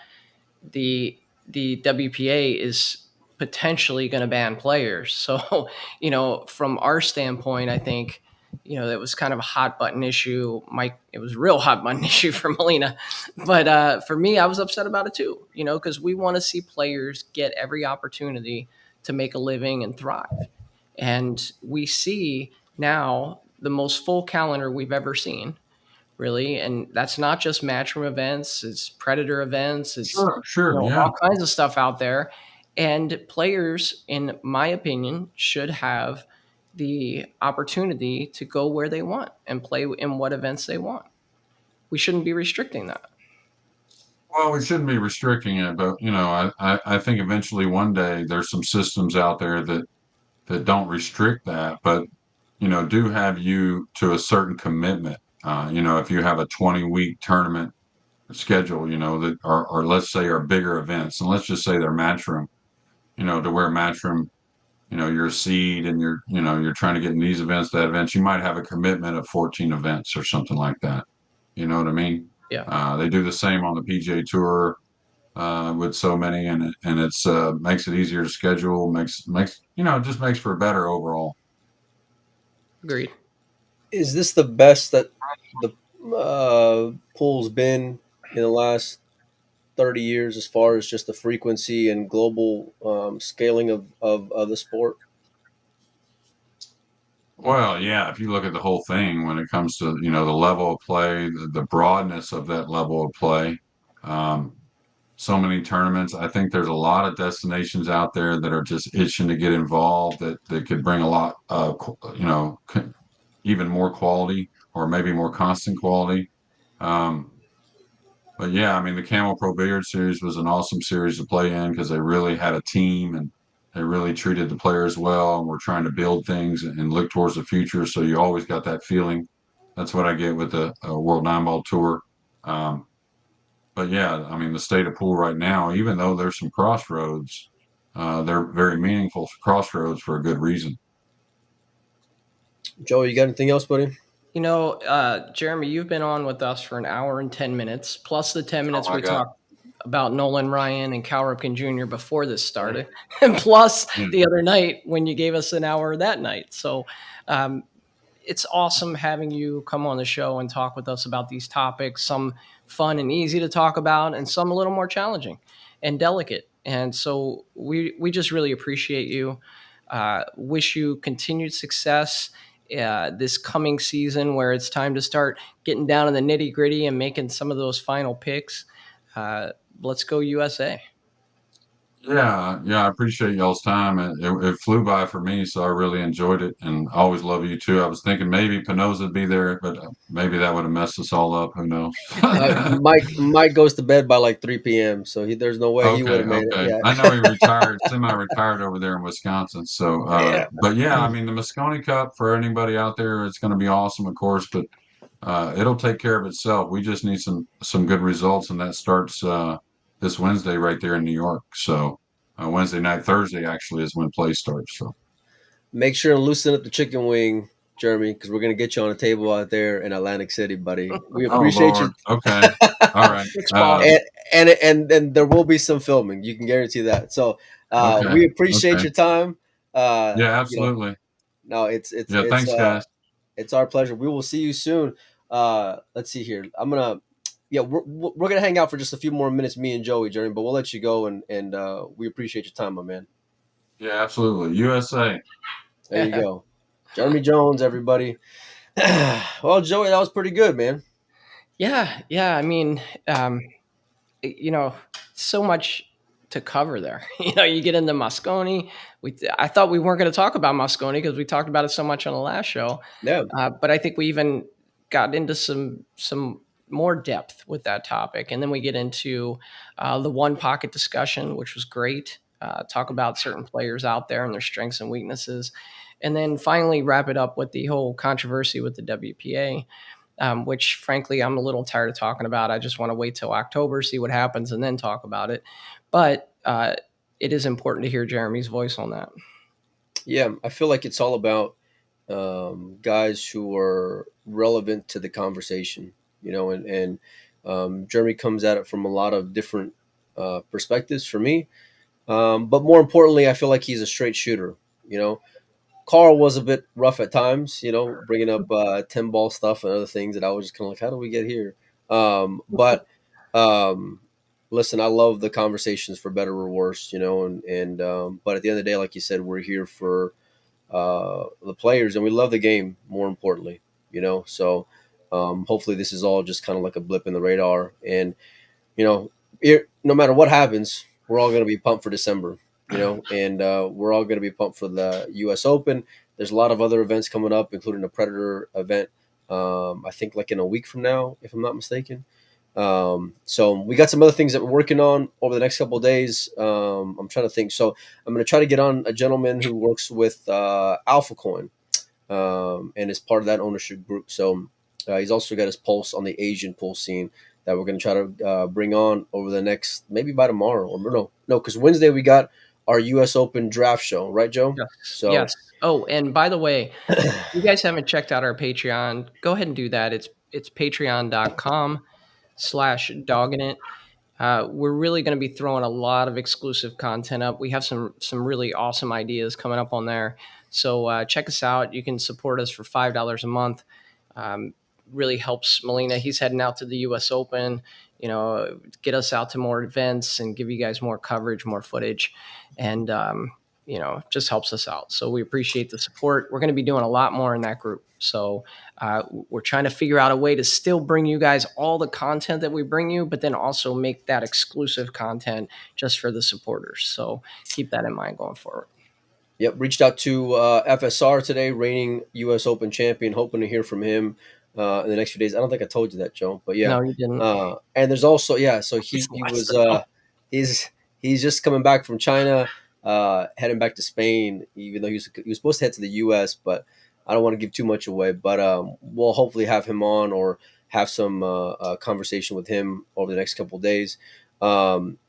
[SPEAKER 3] The WPA is potentially going to ban players. So, from our standpoint, I think, it was kind of a hot button issue. Mike, it was a real hot button issue for Melina. But for me, I was upset about it too, because we want to see players get every opportunity to make a living and thrive. And we see now the most full calendar we've ever seen really. And that's not just Matchroom events, it's Predator events, it's
[SPEAKER 4] Sure, yeah.
[SPEAKER 3] all kinds of stuff out there. And players, in my opinion, should have the opportunity to go where they want and play in what events they want. We shouldn't be restricting that.
[SPEAKER 4] Well, we shouldn't be restricting it, but I think eventually one day there's some systems out there that don't restrict that, but do have you to a certain commitment. If you have a 20-week tournament schedule, that or let's say are bigger events, and let's just say they're Matchroom, to where Matchroom, you're a seed and you're trying to get in these events, that events, you might have a commitment of 14 events or something like that. You know what I mean?
[SPEAKER 3] Yeah.
[SPEAKER 4] They do the same on the PGA Tour with so many, and it's makes it easier to schedule, makes it just makes for better overall.
[SPEAKER 3] Agreed.
[SPEAKER 2] Is this the best that the pool's been in the last 30 years as far as just the frequency and global scaling of the sport?
[SPEAKER 4] Well, yeah, if you look at the whole thing when it comes to, the level of play, the broadness of that level of play, um, so many tournaments. I think there's a lot of destinations out there that are just itching to get involved that could bring a lot of, even more quality or maybe more constant quality. Um, but yeah, I mean, the Camel Pro Billiard Series was an awesome series to play in because they really had a team and they really treated the players well and were trying to build things and look towards the future. So you always got that feeling. That's what I get with the World Nine Ball Tour. Um, but yeah, I mean, the state of pool right now, even though there's some crossroads, they're very meaningful crossroads for a good reason.
[SPEAKER 2] Joe, you got anything else, buddy?
[SPEAKER 3] Jeremy, you've been on with us for an hour and 10 minutes, plus the 10 minutes
[SPEAKER 4] my
[SPEAKER 3] we
[SPEAKER 4] God.
[SPEAKER 3] talked about Nolan Ryan and Cal Ripken Jr. before this started, and plus the other night when you gave us an hour that night. So it's awesome having you come on the show and talk with us about these topics, some fun and easy to talk about, and some a little more challenging and delicate. And so we just really appreciate you. Wish you continued success this coming season where it's time to start getting down in the nitty gritty and making some of those final picks. Let's go USA.
[SPEAKER 4] Yeah, I appreciate y'all's time. It flew by for me, so I really enjoyed it, and I always love you too. I was thinking maybe Pinoza would be there, but maybe that would have messed us all up. Who knows?
[SPEAKER 2] Mike goes to bed by like 3 p.m., so there's no way he would have made it. Yeah.
[SPEAKER 4] I know he retired, semi-retired over there in Wisconsin. So,
[SPEAKER 2] Yeah.
[SPEAKER 4] but yeah, I mean, the Moscone Cup for anybody out there, it's going to be awesome, of course, but it'll take care of itself. We just need some good results, and that starts this Wednesday right there in New York. So Wednesday night, Thursday actually is when play starts. So
[SPEAKER 2] Make sure and loosen up the chicken wing, Jeremy, because we're gonna get you on a table out there in Atlantic City, buddy. We appreciate you.
[SPEAKER 4] Okay, all right.
[SPEAKER 2] And there will be some filming. You can guarantee that. So
[SPEAKER 4] Okay,
[SPEAKER 2] we appreciate
[SPEAKER 4] okay.
[SPEAKER 2] your time.
[SPEAKER 4] Yeah, absolutely.
[SPEAKER 2] No, it's
[SPEAKER 4] Yeah, thanks, guys.
[SPEAKER 2] It's our pleasure. We will see you soon. Let's see here. We're gonna hang out for just a few more minutes, me and Joey, Jeremy, but we'll let you go and we appreciate your time, my man.
[SPEAKER 4] Yeah, absolutely. USA.
[SPEAKER 2] There you go. Jeremy Jones, everybody. Well, Joey, that was pretty good, man.
[SPEAKER 3] Yeah. I mean, so much to cover there. You get into Moscone. I thought we weren't going to talk about Moscone because we talked about it so much on the last show.
[SPEAKER 2] Yeah.
[SPEAKER 3] But I think we even got into some more depth with that topic. And then we get into the one pocket discussion, which was great. Talk about certain players out there and their strengths and weaknesses. And then finally wrap it up with the whole controversy with the WPA, which frankly, I'm a little tired of talking about. I just want to wait till October, see what happens, and then talk about it. But it is important to hear Jeremy's voice on that.
[SPEAKER 2] Yeah, I feel like it's all about guys who are relevant to the conversation, and Jeremy comes at it from a lot of different perspectives for me. But more importantly, I feel like he's a straight shooter. Carl was a bit rough at times, bringing up 10 ball stuff and other things that I was just kind of like, how do we get here? But listen, I love the conversations for better or worse, but at the end of the day, like you said, we're here for the players and we love the game more importantly, so Hopefully this is all just kind of like a blip in the radar, and no matter what happens, we're all going to be pumped for December, and we're all going to be pumped for the U.S. Open. There's a lot of other events coming up, including the Predator event. I think like in a week from now, if I'm not mistaken. So we got some other things that we're working on over the next couple of days. I'm trying to think. So I'm going to try to get on a gentleman who works with Alpha Coin, and is part of that ownership group. So he's also got his pulse on the Asian pool scene that we're going to try to bring on over the next, maybe by tomorrow, or no, because Wednesday we got our U.S. Open draft show, right, Joe?
[SPEAKER 3] Yes.
[SPEAKER 2] So
[SPEAKER 3] Yes. Oh, and by the way, if you guys haven't checked out our Patreon, go ahead and do that. It's patreon.com/dogging it. We're really going to be throwing a lot of exclusive content up. We have some really awesome ideas coming up on there. So check us out. You can support us for $5 a month. Really helps Molina. He's heading out to the U.S. Open, get us out to more events and give you guys more coverage, more footage, and just helps us out. So we appreciate the support. We're going to be doing a lot more in that group. So we're trying to figure out a way to still bring you guys all the content that we bring you, but then also make that exclusive content just for the supporters. So keep that in mind going forward.
[SPEAKER 2] Yep, reached out to FSR today, reigning U.S. Open champion, hoping to hear from him in the next few days. I don't think I told you that, Joe, but yeah.
[SPEAKER 3] No, you didn't.
[SPEAKER 2] And there's also, so he was he's just coming back from China, heading back to Spain, even though he was supposed to head to the U.S., but I don't want to give too much away. But we'll hopefully have him on or have some conversation with him over the next couple of days.
[SPEAKER 3] I'm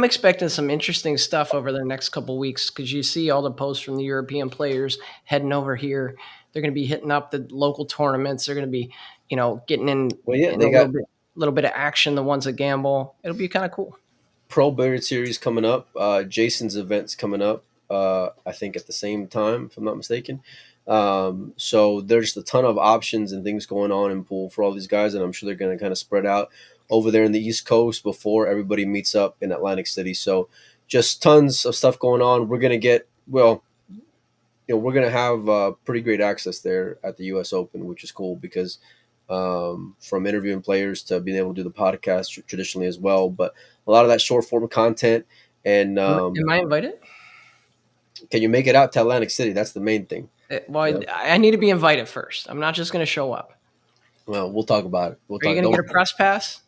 [SPEAKER 3] expecting some interesting stuff over the next couple of weeks, because you see all the posts from the European players heading over here. They're going to be hitting up the local tournaments. They're going to be, getting in, a little bit of action. The ones that gamble, it'll be kind of cool.
[SPEAKER 2] Pro Billiard Series coming up. Jason's event's coming up. I think at the same time, if I'm not mistaken. So there's a ton of options and things going on in pool for all these guys, and I'm sure they're going to kind of spread out over there in the East Coast before everybody meets up in Atlantic City. So just tons of stuff going on. We're going to we're going to have pretty great access there at the U.S. Open, which is cool because from interviewing players to being able to do the podcast traditionally as well. But a lot of that short form content. And
[SPEAKER 3] am I invited?
[SPEAKER 2] Can you make it out to Atlantic City? That's the main thing.
[SPEAKER 3] Well, I need to be invited first. I'm not just going to show up.
[SPEAKER 2] Well, we'll talk about it.
[SPEAKER 3] Are you going to get a press pass?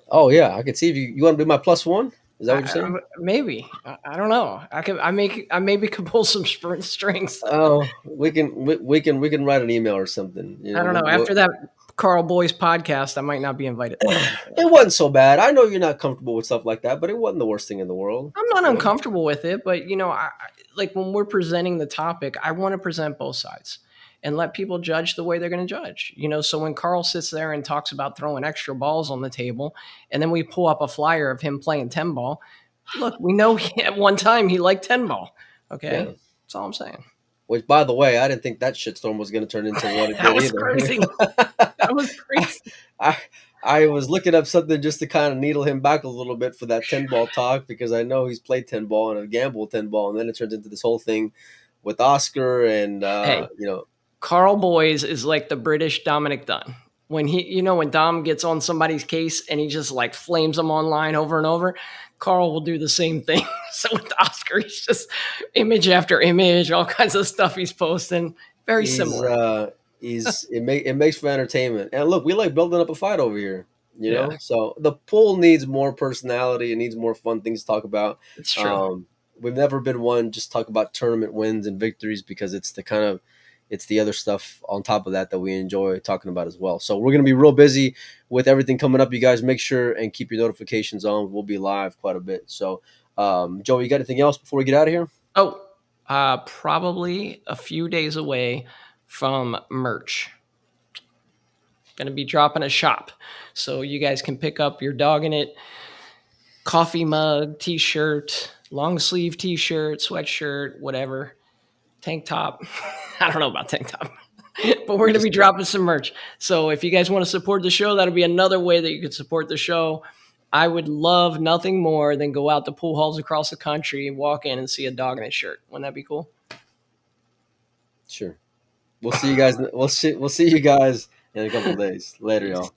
[SPEAKER 2] Oh yeah, I can see if you want to be my +1. Is that what you're saying?
[SPEAKER 3] Maybe. I don't know. I maybe could pull some strings.
[SPEAKER 2] Oh, we can write an email or something.
[SPEAKER 3] I don't know. After that Carl Boys podcast, I might not be invited.
[SPEAKER 2] It wasn't so bad. I know you're not comfortable with stuff like that, but it wasn't the worst thing in the world.
[SPEAKER 3] I'm not uncomfortable with it, but I like when we're presenting the topic, I want to present both sides and let people judge the way they're going to judge. So when Carl sits there and talks about throwing extra balls on the table, and then we pull up a flyer of him playing 10 ball, look, we know at one time he liked 10 ball. Okay. Yeah. That's all I'm saying.
[SPEAKER 2] Which, by the way, I didn't think that shitstorm was going to turn into what it did either.
[SPEAKER 3] Crazy. That was crazy.
[SPEAKER 2] I was looking up something just to kind of needle him back a little bit for that 10 ball talk, because I know he's played 10 ball and a gamble 10 ball, and then it turns into this whole thing with Oscar and
[SPEAKER 3] Carl Boys is like the British Dominic Dunn. When when Dom gets on somebody's case and he just like flames them online over and over, Carl will do the same thing. So with Oscar, he's just image after image, all kinds of stuff he's posting. Very similar.
[SPEAKER 2] It makes for entertainment. And look, we like building up a fight over here. So the pool needs more personality. It needs more fun things to talk about.
[SPEAKER 3] It's true.
[SPEAKER 2] We've never been one just talk about tournament wins and victories, because it's the other stuff on top of that we enjoy talking about as well. So we're going to be real busy with everything coming up. You guys make sure and keep your notifications on. We'll be live quite a bit. So, Joe, you got anything else before we get out of here?
[SPEAKER 3] Probably a few days away from merch. Going to be dropping a shop. So you guys can pick up your Dogging It coffee mug, t-shirt, long sleeve t-shirt, sweatshirt, whatever. Tank top. I don't know about tank top, but we're going to be dropping some merch. So if you guys want to support the show, that'll be another way that you can support the show. I would love nothing more than go out to pool halls across the country and walk in and see a Dogging It shirt. Wouldn't that be cool?
[SPEAKER 2] Sure. We'll see you guys. We'll see you guys in a couple days. Later, y'all.